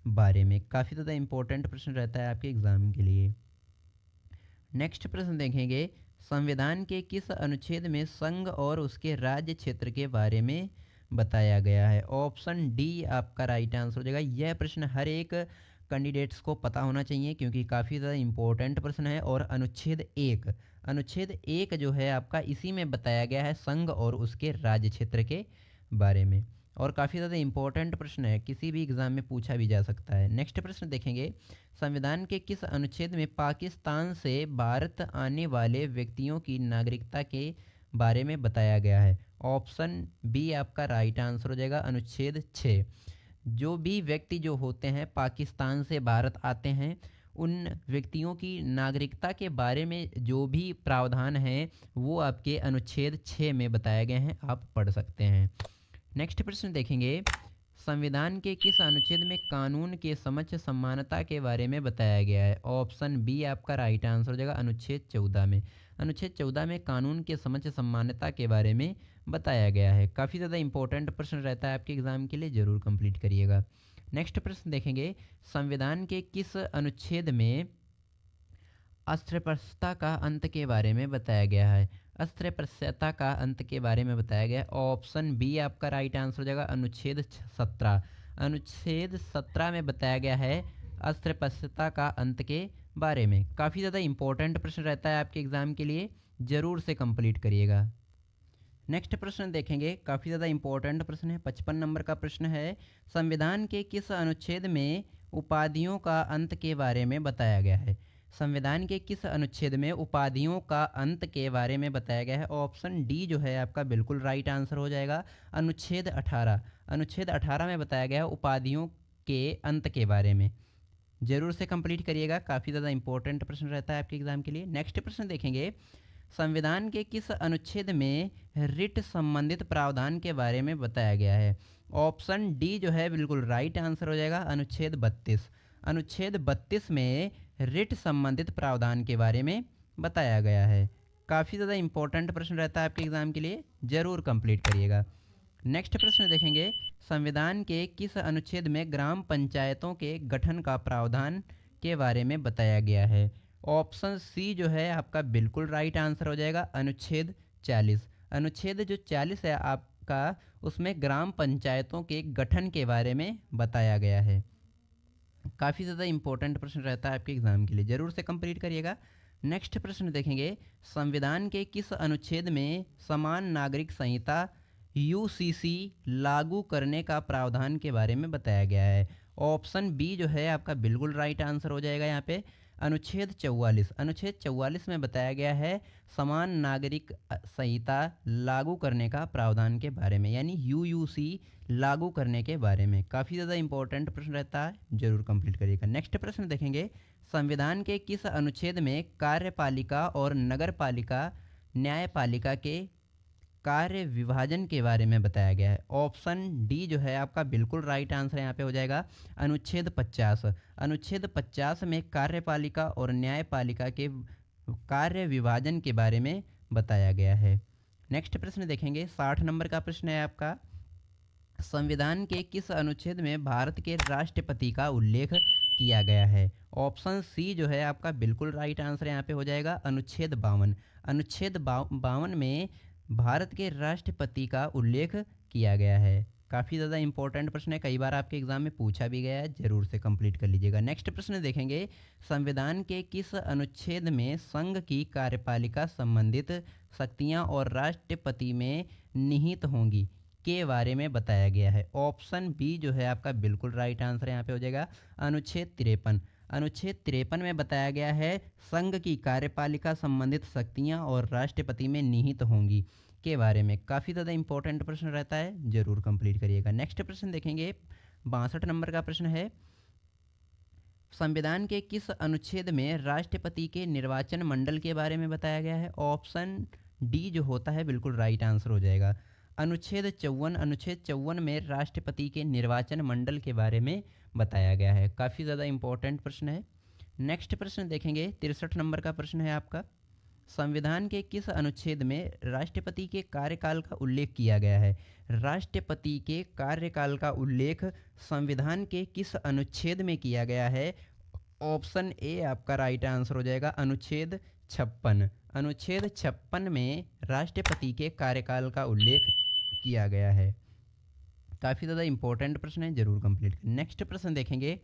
बारे में। काफ़ी ज़्यादा इंपॉर्टेंट प्रश्न रहता है आपके एग्ज़ाम के लिए। नेक्स्ट प्रश्न देखेंगे, संविधान के किस अनुच्छेद में संघ और उसके राज्य क्षेत्र के बारे में बताया गया है? ऑप्शन डी आपका राइट आंसर हो जाएगा। यह प्रश्न हर एक कैंडिडेट्स को पता होना चाहिए क्योंकि काफ़ी ज़्यादा इंपॉर्टेंट प्रश्न है। और अनुच्छेद 1 जो है आपका, इसी में बताया गया है संघ और उसके राज्य क्षेत्र के बारे में। और काफ़ी ज़्यादा इंपॉर्टेंट प्रश्न है, किसी भी एग्ज़ाम में पूछा भी जा सकता है। नेक्स्ट प्रश्न देखेंगे, संविधान के किस अनुच्छेद में पाकिस्तान से भारत आने वाले व्यक्तियों की नागरिकता के बारे में बताया गया है? ऑप्शन बी आपका राइट आंसर हो जाएगा, अनुच्छेद 6। जो भी व्यक्ति जो होते हैं पाकिस्तान से भारत आते हैं, उन व्यक्तियों की नागरिकता के बारे में जो भी प्रावधान हैं वो आपके अनुच्छेद 6 में बताए गए हैं, आप पढ़ सकते हैं। नेक्स्ट प्रश्न देखेंगे, संविधान के किस अनुच्छेद में कानून के समक्ष समानता के बारे में बताया गया है? ऑप्शन बी आपका राइट आंसर हो जाएगा, अनुच्छेद 14 में। अनुच्छेद 14 में कानून के समक्ष समानता के बारे में बताया गया है। काफ़ी ज़्यादा इंपॉर्टेंट प्रश्न रहता है आपके एग्जाम के लिए, जरूर कंप्लीट करिएगा। नेक्स्ट प्रश्न देखेंगे, संविधान के किस अनुच्छेद में अस्पृश्यता का अंत के बारे में बताया गया है? अस्पृश्यता का अंत के बारे में बताया गया है। ऑप्शन बी आपका राइट आंसर हो जाएगा, अनुच्छेद 17। अनुच्छेद 17 में बताया गया है अस्पृश्यता का अंत के बारे में। काफ़ी ज़्यादा इंपॉर्टेंट प्रश्न रहता है आपके एग्ज़ाम के लिए, ज़रूर से कंप्लीट करिएगा। नेक्स्ट प्रश्न देखेंगे, काफ़ी ज़्यादा इंपॉर्टेंट प्रश्न है, 55 नंबर का प्रश्न है, संविधान के किस अनुच्छेद में उपाधियों का अंत के बारे में बताया गया है? संविधान के किस अनुच्छेद में उपाधियों का अंत के बारे में बताया गया है? ऑप्शन डी जो है आपका बिल्कुल राइट आंसर हो जाएगा, अनुच्छेद 18। अनुच्छेद 18 में बताया गया है उपाधियों के अंत के बारे में। जरूर से कंप्लीट करिएगा, काफ़ी ज़्यादा इंपॉर्टेंट प्रश्न रहता है आपके एग्जाम के लिए। नेक्स्ट प्रश्न देखेंगे, संविधान के किस अनुच्छेद में रिट संबंधित प्रावधान के बारे में बताया गया है? ऑप्शन डी जो है बिल्कुल राइट आंसर हो जाएगा, अनुच्छेद 32। अनुच्छेद 32 में रिट संबंधित प्रावधान के बारे में बताया गया है। काफ़ी ज़्यादा इंपॉर्टेंट प्रश्न रहता है आपके एग्जाम के लिए, जरूर कंप्लीट करिएगा। नेक्स्ट प्रश्न देखेंगे, संविधान के किस अनुच्छेद में ग्राम पंचायतों के गठन का प्रावधान के बारे में बताया गया है? ऑप्शन सी जो है आपका बिल्कुल राइट आंसर हो जाएगा, अनुच्छेद 40। अनुच्छेद जो 40 है आपका, उसमें ग्राम पंचायतों के गठन के बारे में बताया गया है। काफ़ी ज़्यादा इंपॉर्टेंट प्रश्न रहता है आपके एग्जाम के लिए, जरूर से कंप्लीट करिएगा। नेक्स्ट प्रश्न देखेंगे, संविधान के किस अनुच्छेद में समान नागरिक संहिता यूसीसी लागू करने का प्रावधान के बारे में बताया गया है? ऑप्शन बी जो है आपका बिल्कुल राइट आंसर हो जाएगा यहाँ पे, अनुच्छेद 44। अनुच्छेद 44 में बताया गया है समान नागरिक संहिता लागू करने का प्रावधान के बारे में, यानी यूयूसी लागू करने के बारे में। काफ़ी ज़्यादा इंपॉर्टेंट प्रश्न रहता है, जरूर कंप्लीट करिएगा। नेक्स्ट प्रश्न देखेंगे, संविधान के किस अनुच्छेद में कार्यपालिका और नगरपालिका न्यायपालिका के कार्य विभाजन के बारे में बताया गया है? ऑप्शन डी जो है आपका बिल्कुल राइट आंसर यहाँ पे हो जाएगा, अनुच्छेद 50। अनुच्छेद 50 में कार्यपालिका और न्यायपालिका के कार्य विभाजन के बारे में बताया गया है। नेक्स्ट प्रश्न देखेंगे, 60 नंबर का प्रश्न है आपका, संविधान के किस अनुच्छेद में भारत के राष्ट्रपति का उल्लेख किया गया है? ऑप्शन सी जो है आपका बिल्कुल राइट आंसर यहाँ पे हो जाएगा, अनुच्छेद 52। अनुच्छेद 52 में भारत के राष्ट्रपति का उल्लेख किया गया है। काफ़ी ज़्यादा इंपॉर्टेंट प्रश्न है, कई बार आपके एग्जाम में पूछा भी गया है, जरूर से कंप्लीट कर लीजिएगा। नेक्स्ट प्रश्न देखेंगे, संविधान के किस अनुच्छेद में संघ की कार्यपालिका संबंधित शक्तियां और राष्ट्रपति में निहित होंगी के बारे में बताया गया है? ऑप्शन बी जो है आपका बिल्कुल राइट आंसर यहाँ पे हो जाएगा, अनुच्छेद 53। अनुच्छेद 53 में बताया गया है संघ की कार्यपालिका संबंधित शक्तियां और राष्ट्रपति में निहित होंगी के बारे में। काफ़ी ज़्यादा इंपॉर्टेंट प्रश्न रहता है, जरूर कंप्लीट करिएगा। नेक्स्ट प्रश्न देखेंगे, 62 नंबर का प्रश्न है, संविधान के किस अनुच्छेद में राष्ट्रपति के निर्वाचन मंडल के बारे में बताया गया है? ऑप्शन डी जो होता है बिल्कुल राइट आंसर हो जाएगा। अनुच्छेद 54 में राष्ट्रपति के निर्वाचन मंडल के बारे में बताया गया है। काफ़ी ज़्यादा इंपॉर्टेंट प्रश्न है। नेक्स्ट प्रश्न देखेंगे, 63 नंबर का प्रश्न है आपका। संविधान के किस अनुच्छेद में राष्ट्रपति के कार्यकाल का उल्लेख किया गया है? राष्ट्रपति के कार्यकाल का उल्लेख संविधान के किस अनुच्छेद में किया गया है? ऑप्शन ए आपका राइट आंसर हो जाएगा, अनुच्छेद 56। अनुच्छेद 56 में राष्ट्रपति के कार्यकाल का उल्लेख किया गया है। काफ़ी ज़्यादा इंपॉर्टेंट प्रश्न है, जरूर कंप्लीट करें। नेक्स्ट प्रश्न देखेंगे,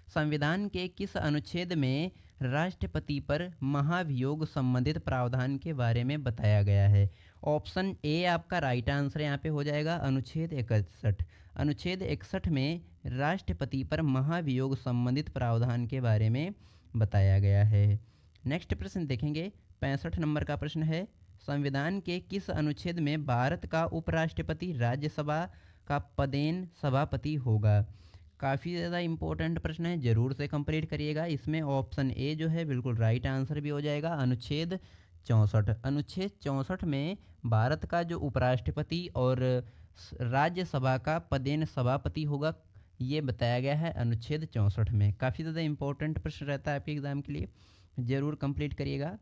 संविधान के किस अनुच्छेद में राष्ट्रपति पर महाभियोग संबंधित प्रावधान के बारे में बताया गया है? ऑप्शन ए आपका राइट आंसर यहाँ पे हो जाएगा, अनुच्छेद 61। अनुच्छेद 61 में राष्ट्रपति पर महाभियोग संबंधित प्रावधान के बारे में बताया गया है। नेक्स्ट प्रश्न देखेंगे, 65 नंबर का प्रश्न है, संविधान के किस अनुच्छेद में भारत का उपराष्ट्रपति राज्यसभा का पदेन सभापति होगा? काफ़ी ज़्यादा इंपॉर्टेंट प्रश्न है, जरूर से कंप्लीट करिएगा। इसमें ऑप्शन ए जो है बिल्कुल राइट आंसर भी हो जाएगा, अनुच्छेद 64। अनुच्छेद 64 में भारत का जो उपराष्ट्रपति और राज्यसभा का पदेन सभापति होगा, ये बताया गया है अनुच्छेद 64 में। काफ़ी ज़्यादा इंपॉर्टेंट प्रश्न रहता है आपके एग्जाम के लिए, जरूर कंप्लीट करिएगा।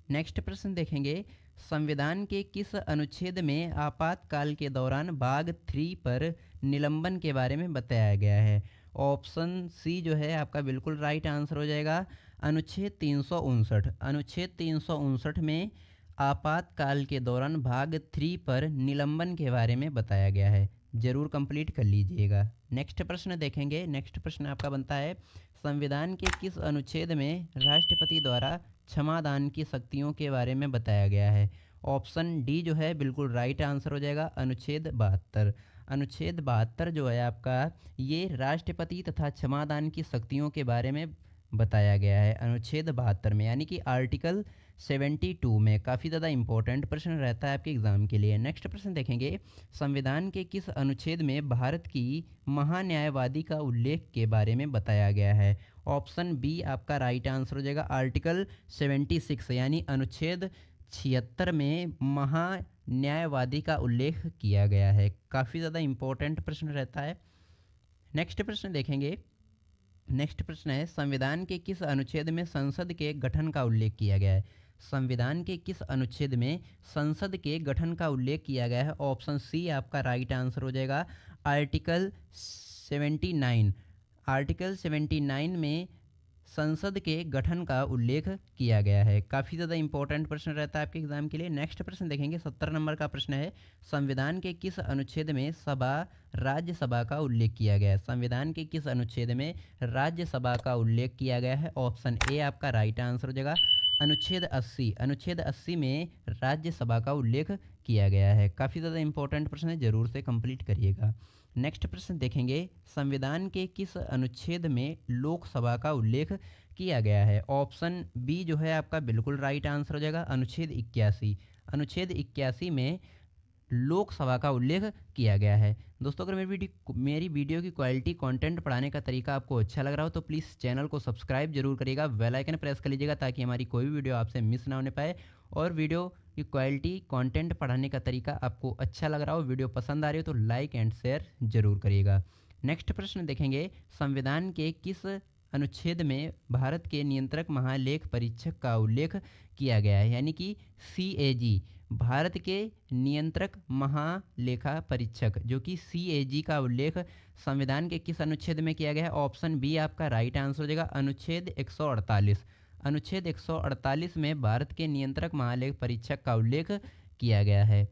नेक्स्ट प्रश्न देखेंगे, संविधान के किस अनुच्छेद में आपातकाल के दौरान भाग 3 पर निलंबन के बारे में बताया गया है? ऑप्शन सी जो है आपका बिल्कुल राइट आंसर हो जाएगा, अनुच्छेद 359। अनुच्छेद 359 में आपातकाल के दौरान भाग 3 पर निलंबन के बारे में बताया गया है, जरूर कंप्लीट कर लीजिएगा। नेक्स्ट प्रश्न देखेंगे, नेक्स्ट प्रश्न आपका बनता है, संविधान के किस अनुच्छेद में राष्ट्रपति द्वारा क्षमादान की शक्तियों के बारे में बताया गया है? ऑप्शन डी जो है बिल्कुल राइट आंसर हो जाएगा, अनुच्छेद 72। अनुच्छेद 72 जो है आपका, ये राष्ट्रपति तथा क्षमादान की शक्तियों के बारे में बताया गया है अनुच्छेद 72 में, यानी कि आर्टिकल 72 में। काफ़ी ज़्यादा इंपॉर्टेंट प्रश्न रहता है आपके एग्जाम के लिए। नेक्स्ट प्रश्न देखेंगे, संविधान के किस अनुच्छेद में भारत की महान्यायवादी का उल्लेख के बारे में बताया गया है? ऑप्शन बी आपका राइट आंसर हो जाएगा, आर्टिकल 76 यानी अनुच्छेद 76 में महान्यायवादी का उल्लेख किया गया है। काफ़ी ज़्यादा इंपॉर्टेंट प्रश्न रहता है। नेक्स्ट प्रश्न देखेंगे, नेक्स्ट प्रश्न है, संविधान के किस अनुच्छेद में संसद के गठन का उल्लेख किया गया है? संविधान के किस अनुच्छेद में संसद के गठन का उल्लेख किया गया है? ऑप्शन सी आपका राइट आंसर हो जाएगा, आर्टिकल 79। आर्टिकल 79 में संसद के गठन का उल्लेख किया गया है। काफ़ी ज़्यादा इंपॉर्टेंट प्रश्न रहता है आपके एग्जाम के लिए। नेक्स्ट प्रश्न देखेंगे, 70 नंबर का प्रश्न है, संविधान के किस अनुच्छेद में सभा राज्यसभा का उल्लेख किया गया है? संविधान के किस अनुच्छेद में राज्यसभा का उल्लेख किया गया है? ऑप्शन ए आपका राइट आंसर हो जाएगा, अनुच्छेद 80। अनुच्छेद 80 में राज्यसभा का उल्लेख किया गया है। काफ़ी ज़्यादा इंपॉर्टेंट प्रश्न है, जरूर से कंप्लीट करिएगा। नेक्स्ट प्रश्न देखेंगे, संविधान के किस अनुच्छेद में लोकसभा का उल्लेख किया गया है? ऑप्शन बी जो है आपका बिल्कुल राइट आंसर हो जाएगा, अनुच्छेद 81। अनुच्छेद 81 में लोकसभा का उल्लेख किया गया है। दोस्तों, अगर मेरी वीडियो की क्वालिटी, कंटेंट पढ़ाने का तरीका आपको अच्छा लग रहा हो तो प्लीज़ चैनल को सब्सक्राइब जरूर करिएगा, बेल आइकन प्रेस कर लीजिएगा ताकि हमारी कोई भी वीडियो आपसे मिस ना होने पाए। और वीडियो की क्वालिटी, कंटेंट पढ़ाने का तरीका आपको अच्छा लग रहा हो, वीडियो पसंद आ रही हो तो लाइक एंड शेयर जरूर करिएगा। नेक्स्ट प्रश्न देखेंगे, संविधान के किस अनुच्छेद में भारत के नियंत्रक महालेख परीक्षक का उल्लेख किया गया है? यानी कि CAG, भारत के नियंत्रक महालेखा परीक्षक जो कि CAG का उल्लेख संविधान के किस अनुच्छेद में किया गया है? ऑप्शन बी आपका राइट आंसर हो जाएगा, अनुच्छेद 148। अनुच्छेद 148 में भारत के नियंत्रक महालेख परीक्षक का उल्लेख किया गया है।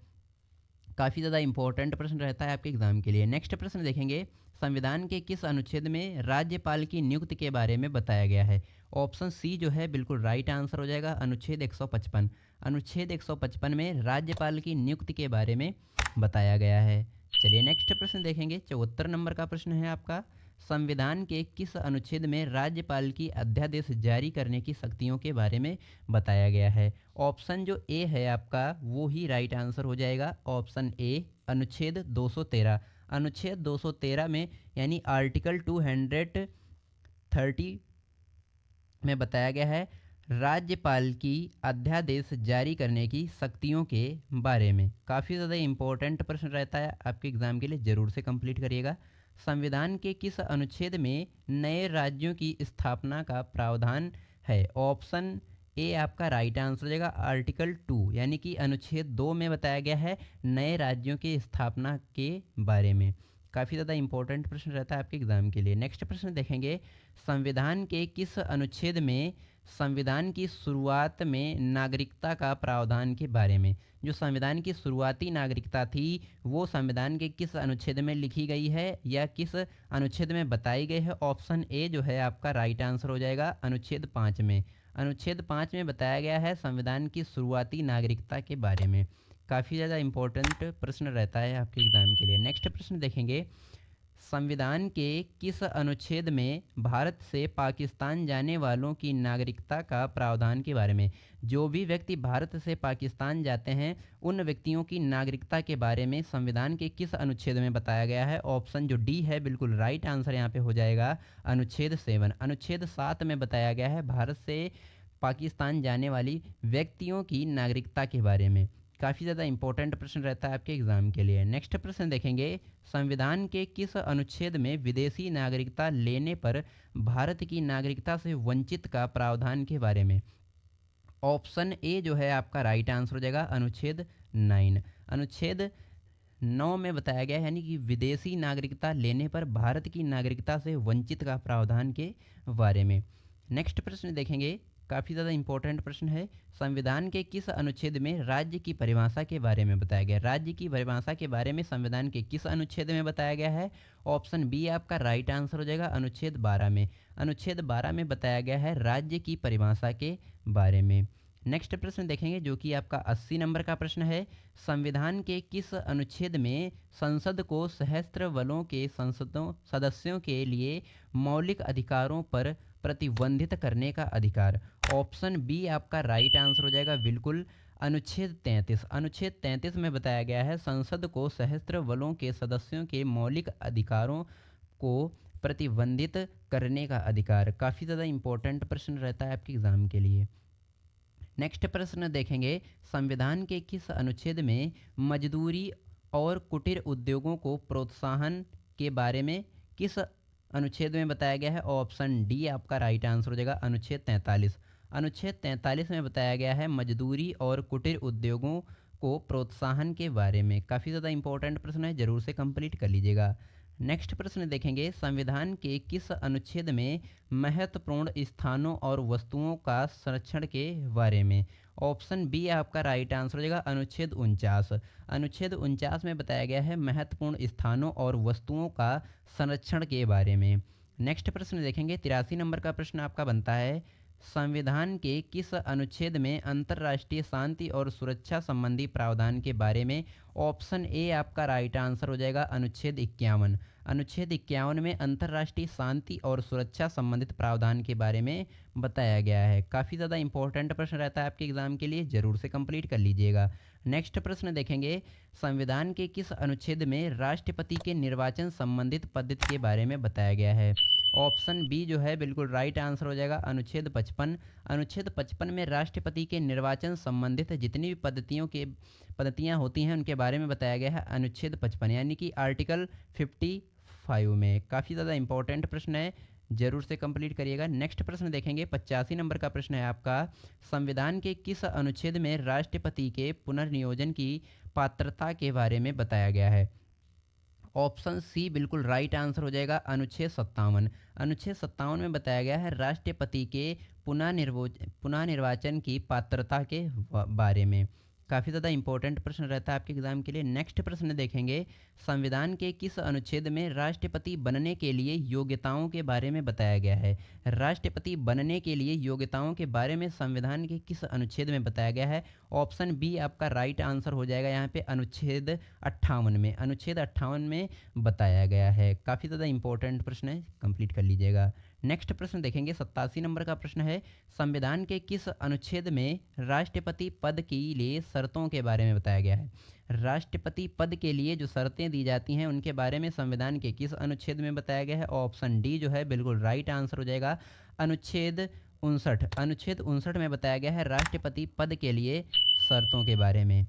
काफ़ी ज़्यादा इंपॉर्टेंट प्रश्न रहता है आपके एग्जाम के लिए। नेक्स्ट प्रश्न देखेंगे, संविधान के किस अनुच्छेद में राज्यपाल की नियुक्ति के बारे में बताया गया है? ऑप्शन सी जो है बिल्कुल राइट आंसर हो जाएगा, अनुच्छेद 155। अनुच्छेद 155 में राज्यपाल की नियुक्ति के बारे में बताया गया है। चलिए नेक्स्ट प्रश्न देखेंगे, 74 नंबर का प्रश्न है आपका, संविधान के किस अनुच्छेद में राज्यपाल की अध्यादेश जारी करने की शक्तियों के बारे में बताया गया है? ऑप्शन जो ए है आपका वो ही राइट आंसर हो जाएगा, ऑप्शन ए, अनुच्छेद 213। अनुच्छेद 213 में यानी आर्टिकल 30 में बताया गया है राज्यपाल की अध्यादेश जारी करने की शक्तियों के बारे में। काफ़ी ज़्यादा इम्पोर्टेंट प्रश्न रहता है आपके एग्ज़ाम के लिए, ज़रूर से कंप्लीट करिएगा। संविधान के किस अनुच्छेद में नए राज्यों की स्थापना का प्रावधान है? ऑप्शन ए आपका राइट आंसर हो जाएगा आर्टिकल 2, यानी कि अनुच्छेद 2 में बताया गया है नए राज्यों की स्थापना के बारे में। काफ़ी ज़्यादा इंपॉर्टेंट प्रश्न रहता है आपके एग्जाम के लिए। नेक्स्ट प्रश्न देखेंगे, संविधान के किस अनुच्छेद में संविधान की शुरुआत में नागरिकता का प्रावधान के बारे में? जो संविधान की शुरुआती नागरिकता थी वो संविधान के किस अनुच्छेद में लिखी गई है या किस अनुच्छेद में बताई गई है? ऑप्शन ए जो है आपका राइट आंसर हो जाएगा अनुच्छेद 5 में। अनुच्छेद 5 में बताया गया है संविधान की शुरुआती नागरिकता के बारे में। काफ़ी ज़्यादा इम्पोर्टेंट प्रश्न रहता है आपके एग्ज़ाम के लिए। नेक्स्ट प्रश्न देखेंगे, संविधान के किस अनुच्छेद में भारत से पाकिस्तान जाने वालों की नागरिकता का प्रावधान के बारे में? जो भी व्यक्ति भारत से पाकिस्तान जाते हैं उन व्यक्तियों की नागरिकता के बारे में संविधान के किस अनुच्छेद में बताया गया है? ऑप्शन जो डी है बिल्कुल राइट आंसर यहाँ पे हो जाएगा अनुच्छेद 7। अनुच्छेद 7 में बताया गया है भारत से पाकिस्तान जाने वाली व्यक्तियों की नागरिकता के बारे में। काफ़ी ज़्यादा इंपॉर्टेंट प्रश्न रहता है आपके एग्जाम के लिए। नेक्स्ट प्रश्न देखेंगे, संविधान के किस अनुच्छेद में विदेशी नागरिकता लेने पर भारत की नागरिकता से वंचित का प्रावधान के बारे में? ऑप्शन ए जो है आपका राइट आंसर हो जाएगा अनुच्छेद 9। अनुच्छेद 9 में बताया गया है यानी कि विदेशी नागरिकता लेने पर भारत की नागरिकता से वंचित का प्रावधान के बारे में। नेक्स्ट प्रश्न देखेंगे, काफ़ी ज़्यादा इंपॉर्टेंट प्रश्न है, संविधान के किस अनुच्छेद में राज्य की परिभाषा के बारे में बताया गया? राज्य की परिभाषा के बारे में संविधान के किस अनुच्छेद में बताया गया है? ऑप्शन बी आपका राइट आंसर हो जाएगा अनुच्छेद 12 में। अनुच्छेद 12 में बताया गया है राज्य की परिभाषा के बारे में। नेक्स्ट प्रश्न देखेंगे जो कि आपका 80 नंबर का प्रश्न है, संविधान के किस अनुच्छेद में संसद को सशस्त्र बलों के सदस्यों के लिए मौलिक अधिकारों पर प्रतिबंधित करने का अधिकार? ऑप्शन बी आपका राइट आंसर हो जाएगा बिल्कुल अनुच्छेद 33। अनुच्छेद 33 में बताया गया है संसद को सशस्त्र बलों के सदस्यों के मौलिक अधिकारों को प्रतिबंधित करने का अधिकार। काफ़ी ज़्यादा इंपॉर्टेंट प्रश्न रहता है आपके एग्जाम के लिए। नेक्स्ट प्रश्न देखेंगे, संविधान के किस अनुच्छेद में मजदूरी और कुटीर उद्योगों को प्रोत्साहन के बारे में किस अनुच्छेद में बताया गया है? ऑप्शन डी आपका राइट आंसर हो जाएगा अनुच्छेद 43। अनुच्छेद 43 में बताया गया है मजदूरी और कुटीर उद्योगों को प्रोत्साहन के बारे में। काफ़ी ज़्यादा इंपॉर्टेंट प्रश्न है, ज़रूर से कंप्लीट कर लीजिएगा। नेक्स्ट प्रश्न देखेंगे, संविधान के किस अनुच्छेद में महत्वपूर्ण स्थानों और वस्तुओं का संरक्षण के बारे में? ऑप्शन बी आपका राइट आंसर हो जाएगा अनुच्छेद 49। अनुच्छेद 49 में बताया गया है महत्वपूर्ण स्थानों और वस्तुओं का संरक्षण के बारे में। नेक्स्ट प्रश्न देखेंगे, 83 नंबर का प्रश्न आपका बनता है, संविधान के किस अनुच्छेद में अंतर्राष्ट्रीय शांति और सुरक्षा संबंधी प्रावधान के बारे में? ऑप्शन ए आपका राइट आंसर हो जाएगा अनुच्छेद 51। अनुच्छेद 51 में अंतर्राष्ट्रीय शांति और सुरक्षा संबंधित प्रावधान के बारे में बताया गया है। काफ़ी ज़्यादा इंपॉर्टेंट प्रश्न रहता है आपके एग्जाम के लिए, ज़रूर से कंप्लीट कर लीजिएगा। नेक्स्ट प्रश्न देखेंगे, संविधान के किस अनुच्छेद में राष्ट्रपति के निर्वाचन संबंधित पद्धति के बारे में बताया गया है? ऑप्शन बी जो है बिल्कुल राइट आंसर हो जाएगा अनुच्छेद 55। अनुच्छेद 55 में राष्ट्रपति के निर्वाचन संबंधित जितनी भी पद्धतियाँ होती हैं उनके बारे में बताया गया है अनुच्छेद 55 यानी कि आर्टिकल 55 में। काफ़ी ज़्यादा इंपॉर्टेंट प्रश्न है, जरूर से कंप्लीट करिएगा। नेक्स्ट प्रश्न देखेंगे, 85 नंबर का प्रश्न है आपका, संविधान के किस अनुच्छेद में राष्ट्रपति के पुनर्नियोजन की पात्रता के बारे में बताया गया है? ऑप्शन सी बिल्कुल राइट आंसर हो जाएगा अनुच्छेद 57। अनुच्छेद 57 में बताया गया है राष्ट्रपति के पुनः निर्वाचन की पात्रता के बारे में। काफ़ी ज़्यादा इंपॉर्टेंट प्रश्न रहता है आपके एग्जाम के लिए। नेक्स्ट प्रश्न देखेंगे, संविधान के किस अनुच्छेद में राष्ट्रपति बनने के लिए योग्यताओं के बारे में बताया गया है? राष्ट्रपति बनने के लिए योग्यताओं के बारे में संविधान के किस अनुच्छेद में बताया गया है? ऑप्शन बी आपका राइट आंसर हो जाएगा यहाँ पे अनुच्छेद 58 में। अनुच्छेद 58 में बताया गया है। काफ़ी ज़्यादा इंपॉर्टेंट प्रश्न है, कंप्लीट कर लीजिएगा। नेक्स्ट प्रश्न देखेंगे 87 नंबर का प्रश्न है, संविधान के किस अनुच्छेद में राष्ट्रपति पद के लिए शर्तों के बारे में बताया गया है। राष्ट्रपति पद के लिए जो शर्तें दी जाती हैं उनके बारे में संविधान के किस अनुच्छेद में बताया गया है। ऑप्शन डी जो है बिल्कुल राइट आंसर हो जाएगा, अनुच्छेद 59। अनुच्छेद 59 में बताया गया है राष्ट्रपति पद के लिए शर्तों के बारे में।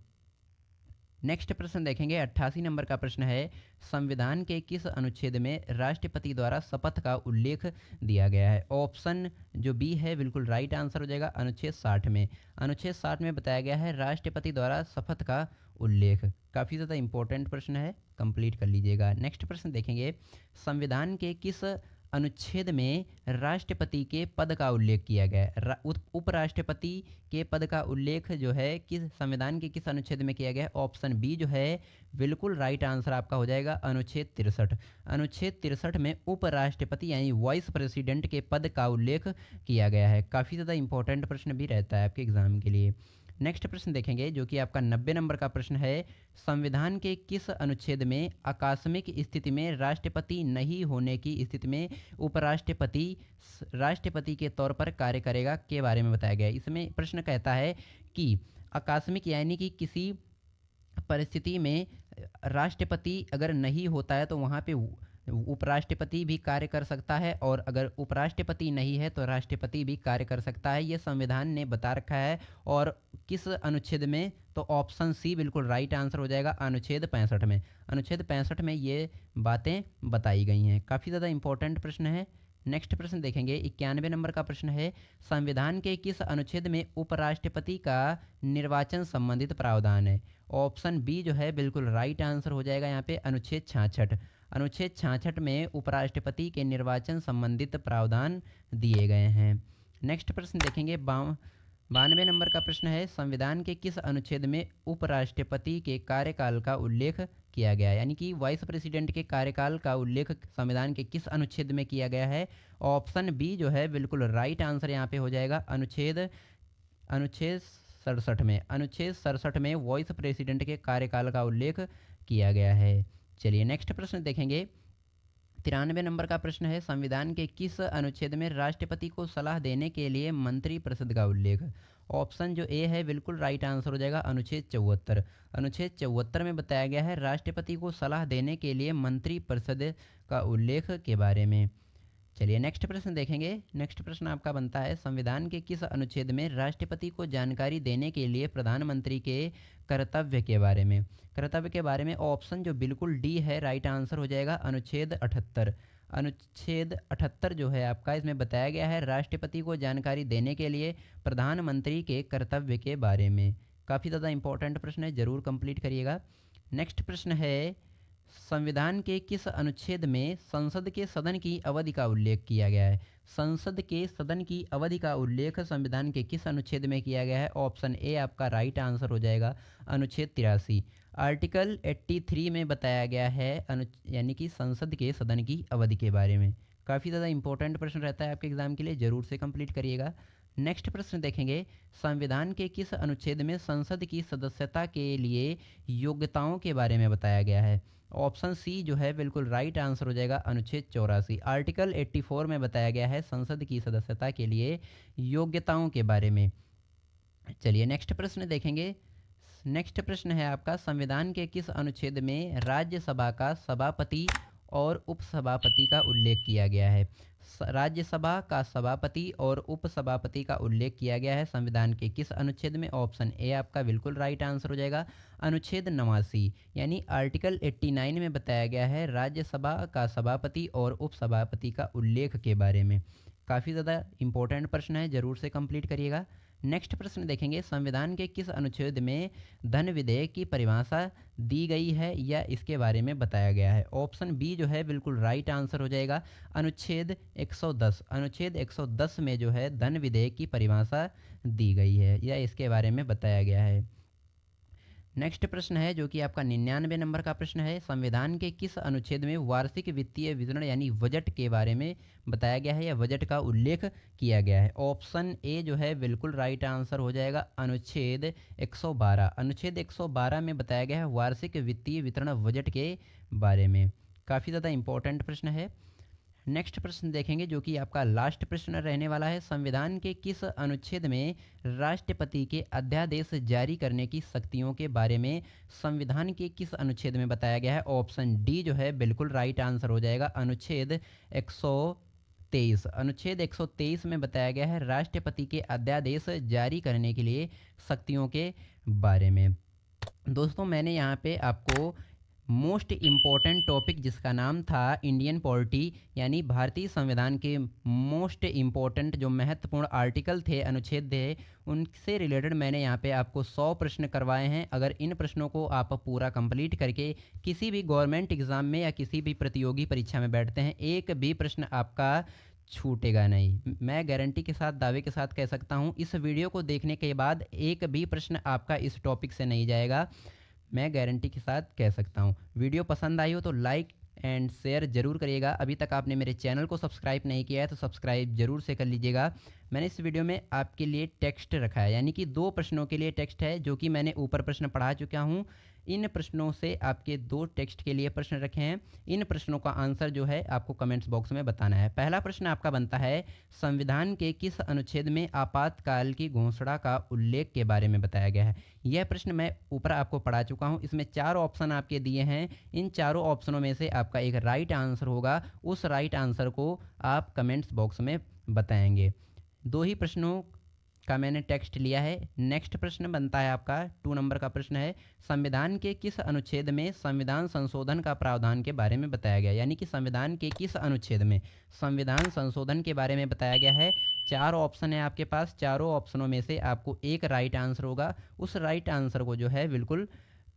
नेक्स्ट प्रश्न देखेंगे 88 नंबर का प्रश्न है, संविधान के किस अनुच्छेद में राष्ट्रपति द्वारा शपथ का उल्लेख दिया गया है। ऑप्शन जो बी है बिल्कुल राइट आंसर हो जाएगा, अनुच्छेद 60 में। अनुच्छेद 60 में बताया गया है राष्ट्रपति द्वारा शपथ का उल्लेख। काफ़ी ज़्यादा इंपॉर्टेंट प्रश्न है, कंप्लीट कर लीजिएगा। नेक्स्ट प्रश्न देखेंगे, संविधान के किस अनुच्छेद में राष्ट्रपति के पद का उल्लेख किया गया है। उपराष्ट्रपति के पद का उल्लेख जो है किस संविधान के किस अनुच्छेद में किया गया है। ऑप्शन बी जो है बिल्कुल राइट आंसर आपका हो जाएगा, अनुच्छेद 63। अनुच्छेद 63 में उपराष्ट्रपति यानी वाइस प्रेसिडेंट के पद का उल्लेख किया गया है। काफ़ी ज़्यादा इंपॉर्टेंट प्रश्न भी रहता है आपके एग्जाम के लिए। नेक्स्ट प्रश्न देखेंगे जो कि आपका 90 नंबर का प्रश्न है, संविधान के किस अनुच्छेद में आकस्मिक स्थिति में राष्ट्रपति नहीं होने की स्थिति में उपराष्ट्रपति राष्ट्रपति के तौर पर कार्य करेगा के बारे में बताया गया है। इसमें प्रश्न कहता है कि आकस्मिक यानी कि किसी परिस्थिति में राष्ट्रपति अगर नहीं होता है तो वहाँ पे उपराष्ट्रपति भी कार्य कर सकता है, और अगर उपराष्ट्रपति नहीं है तो राष्ट्रपति भी कार्य कर सकता है। ये संविधान ने बता रखा है। और किस अनुच्छेद में, तो ऑप्शन सी बिल्कुल राइट आंसर हो जाएगा, अनुच्छेद 65 में। अनुच्छेद 65 में ये बातें बताई गई हैं। काफ़ी ज़्यादा इंपॉर्टेंट प्रश्न है। नेक्स्ट प्रश्न देखेंगे 91 नंबर का प्रश्न है, संविधान के किस अनुच्छेद में उपराष्ट्रपति का निर्वाचन संबंधित प्रावधान है। ऑप्शन बी जो है बिल्कुल राइट आंसर हो जाएगा यहाँ पे, अनुच्छेद 66। अनुच्छेद 66 में उपराष्ट्रपति के निर्वाचन संबंधित प्रावधान दिए गए हैं। नेक्स्ट प्रश्न देखेंगे 92 नंबर का प्रश्न है, संविधान के किस अनुच्छेद में उपराष्ट्रपति के कार्यकाल का उल्लेख किया गया है, यानी कि वाइस प्रेसिडेंट के कार्यकाल का उल्लेख संविधान के किस अनुच्छेद में किया गया है। ऑप्शन बी जो है बिल्कुल राइट आंसर यहाँ पे हो जाएगा, अनुच्छेद 67 में। अनुच्छेद 67 में वाइस प्रेसिडेंट के कार्यकाल का उल्लेख किया गया है। चलिए नेक्स्ट प्रश्न देखेंगे 93 नंबर का प्रश्न है, संविधान के किस अनुच्छेद में राष्ट्रपति को सलाह देने के लिए मंत्रिपरिषद का उल्लेख। ऑप्शन जो ए है बिल्कुल राइट आंसर हो जाएगा, अनुच्छेद 74। अनुच्छेद 74 में बताया गया है राष्ट्रपति को सलाह देने के लिए मंत्रिपरिषद का उल्लेख के बारे में। चलिए नेक्स्ट प्रश्न देखेंगे। नेक्स्ट प्रश्न आपका बनता है, संविधान के किस अनुच्छेद में राष्ट्रपति को जानकारी देने के लिए प्रधानमंत्री के कर्तव्य के बारे में। कर्तव्य के बारे में ऑप्शन जो बिल्कुल डी है राइट आंसर हो जाएगा, अनुच्छेद 78। अनुच्छेद 78 जो है आपका, इसमें बताया गया है राष्ट्रपति को जानकारी देने के लिए प्रधानमंत्री के कर्तव्य के बारे में। काफ़ी ज़्यादा इंपॉर्टेंट प्रश्न है, ज़रूर कंप्लीट करिएगा। नेक्स्ट प्रश्न है, संविधान के किस अनुच्छेद में संसद के सदन की अवधि का उल्लेख किया गया है। संसद के सदन की अवधि का उल्लेख संविधान के किस अनुच्छेद में किया गया है। ऑप्शन ए आपका राइट आंसर हो जाएगा, अनुच्छेद 83। आर्टिकल 83 में बताया गया है यानी कि संसद के सदन की अवधि के बारे में। काफ़ी ज़्यादा इंपॉर्टेंट प्रश्न रहता है आपके एग्जाम के लिए, ज़रूर से कंप्लीट करिएगा। नेक्स्ट प्रश्न देखेंगे, संविधान के किस अनुच्छेद में संसद की सदस्यता के लिए योग्यताओं के बारे में बताया गया है। ऑप्शन सी जो है बिल्कुल राइट आंसर हो जाएगा, अनुच्छेद 84। आर्टिकल 84 में बताया गया है संसद की सदस्यता के लिए योग्यताओं के बारे में। चलिए नेक्स्ट प्रश्न देखेंगे। नेक्स्ट प्रश्न है आपका, संविधान के किस अनुच्छेद में राज्यसभा का सभापति और उपसभापति का उल्लेख किया गया है। राज्यसभा का सभापति और उपसभापति का उल्लेख किया गया है संविधान के किस अनुच्छेद में। ऑप्शन ए आपका बिल्कुल राइट आंसर हो जाएगा, अनुच्छेद 89 यानी आर्टिकल 89 में बताया गया है राज्यसभा का सभापति और उपसभापति का उल्लेख के बारे में। काफ़ी ज़्यादा इंपॉर्टेंट प्रश्न है, ज़रूर से कंप्लीट करिएगा। नेक्स्ट प्रश्न देखेंगे, संविधान के किस अनुच्छेद में धन विधेयक की परिभाषा दी गई है या इसके बारे में बताया गया है। ऑप्शन बी जो है बिल्कुल राइट आंसर हो जाएगा, अनुच्छेद 110। अनुच्छेद 110 में जो है धन विधेयक की परिभाषा दी गई है या इसके बारे में बताया गया है। नेक्स्ट प्रश्न है जो कि आपका 99 नंबर का प्रश्न है, संविधान के किस अनुच्छेद में वार्षिक वित्तीय विवरण यानी बजट के बारे में बताया गया है या बजट का उल्लेख किया गया है। ऑप्शन ए जो है बिल्कुल राइट आंसर हो जाएगा, अनुच्छेद 112। अनुच्छेद 112 में बताया गया है वार्षिक वित्तीय वितरण बजट के बारे में। काफ़ी ज़्यादा इंपॉर्टेंट प्रश्न है। नेक्स्ट प्रश्न देखेंगे जो कि आपका लास्ट प्रश्न रहने वाला है। संविधान के किस अनुच्छेद में राष्ट्रपति के अध्यादेश जारी करने की शक्तियों के बारे में संविधान के किस अनुच्छेद में बताया गया है? ऑप्शन डी जो है बिल्कुल राइट आंसर हो जाएगा। अनुच्छेद 123, अनुच्छेद 123 में बताया गया है राष्ट्रपति के अध्यादेश जारी करने के लिए शक्तियों के बारे में। दोस्तों मैंने यहाँ पे आपको मोस्ट इम्पॉर्टेंट टॉपिक जिसका नाम था इंडियन पॉलिटी यानी भारतीय संविधान के मोस्ट इम्पॉर्टेंट जो महत्वपूर्ण आर्टिकल थे, अनुच्छेद थे, उनसे रिलेटेड मैंने यहाँ पे आपको 100 प्रश्न करवाए हैं। अगर इन प्रश्नों को आप पूरा कंप्लीट करके किसी भी गवर्नमेंट एग्ज़ाम में या किसी भी प्रतियोगी परीक्षा में बैठते हैं, एक भी प्रश्न आपका छूटेगा नहीं। मैं गारंटी के साथ, दावे के साथ कह सकता हूँ, इस वीडियो को देखने के बाद एक भी प्रश्न आपका इस टॉपिक से नहीं जाएगा। मैं गारंटी के साथ कह सकता हूँ। वीडियो पसंद आई हो तो लाइक एंड शेयर ज़रूर करिएगा। अभी तक आपने मेरे चैनल को सब्सक्राइब नहीं किया है तो सब्सक्राइब ज़रूर से कर लीजिएगा। मैंने इस वीडियो में आपके लिए टेक्स्ट रखा है, यानी कि 2 प्रश्नों के लिए टेक्स्ट है, जो कि मैंने ऊपर प्रश्न पढ़ा चुका हूँ। इन प्रश्नों से आपके 2 टेक्स्ट के लिए प्रश्न रखे हैं। इन प्रश्नों का आंसर जो है आपको कमेंट्स बॉक्स में बताना है। पहला प्रश्न आपका बनता है, संविधान के किस अनुच्छेद में आपातकाल की घोषणा का उल्लेख के बारे में बताया गया है? यह प्रश्न मैं ऊपर आपको पढ़ा चुका हूँ। इसमें 4 ऑप्शन आपके दिए हैं। इन चारों ऑप्शनों में से आपका एक राइट आंसर होगा। उस राइट आंसर को आप कमेंट्स बॉक्स में बताएंगे। 2 ही प्रश्नों का मैंने टेक्स्ट लिया है। नेक्स्ट प्रश्न बनता है आपका 2 नंबर का प्रश्न है, संविधान के किस अनुच्छेद में संविधान संशोधन का प्रावधान के बारे में बताया गया? यानी कि संविधान के किस अनुच्छेद में संविधान संशोधन के बारे में बताया गया है? 4 ऑप्शन है आपके पास। चारों ऑप्शनों में से आपको एक राइट आंसर होगा। उस राइट आंसर को जो है बिल्कुल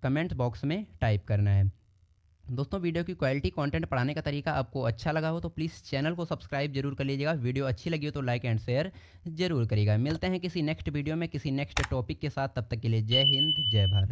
कमेंट बॉक्स में टाइप करना है। दोस्तों वीडियो की क्वालिटी, कंटेंट पढ़ाने का तरीका आपको अच्छा लगा हो तो प्लीज़ चैनल को सब्सक्राइब जरूर कर लीजिएगा। वीडियो अच्छी लगी हो तो लाइक एंड शेयर जरूर करिएगा। मिलते हैं किसी नेक्स्ट वीडियो में किसी नेक्स्ट टॉपिक के साथ। तब तक के लिए जय हिंद, जय भारत।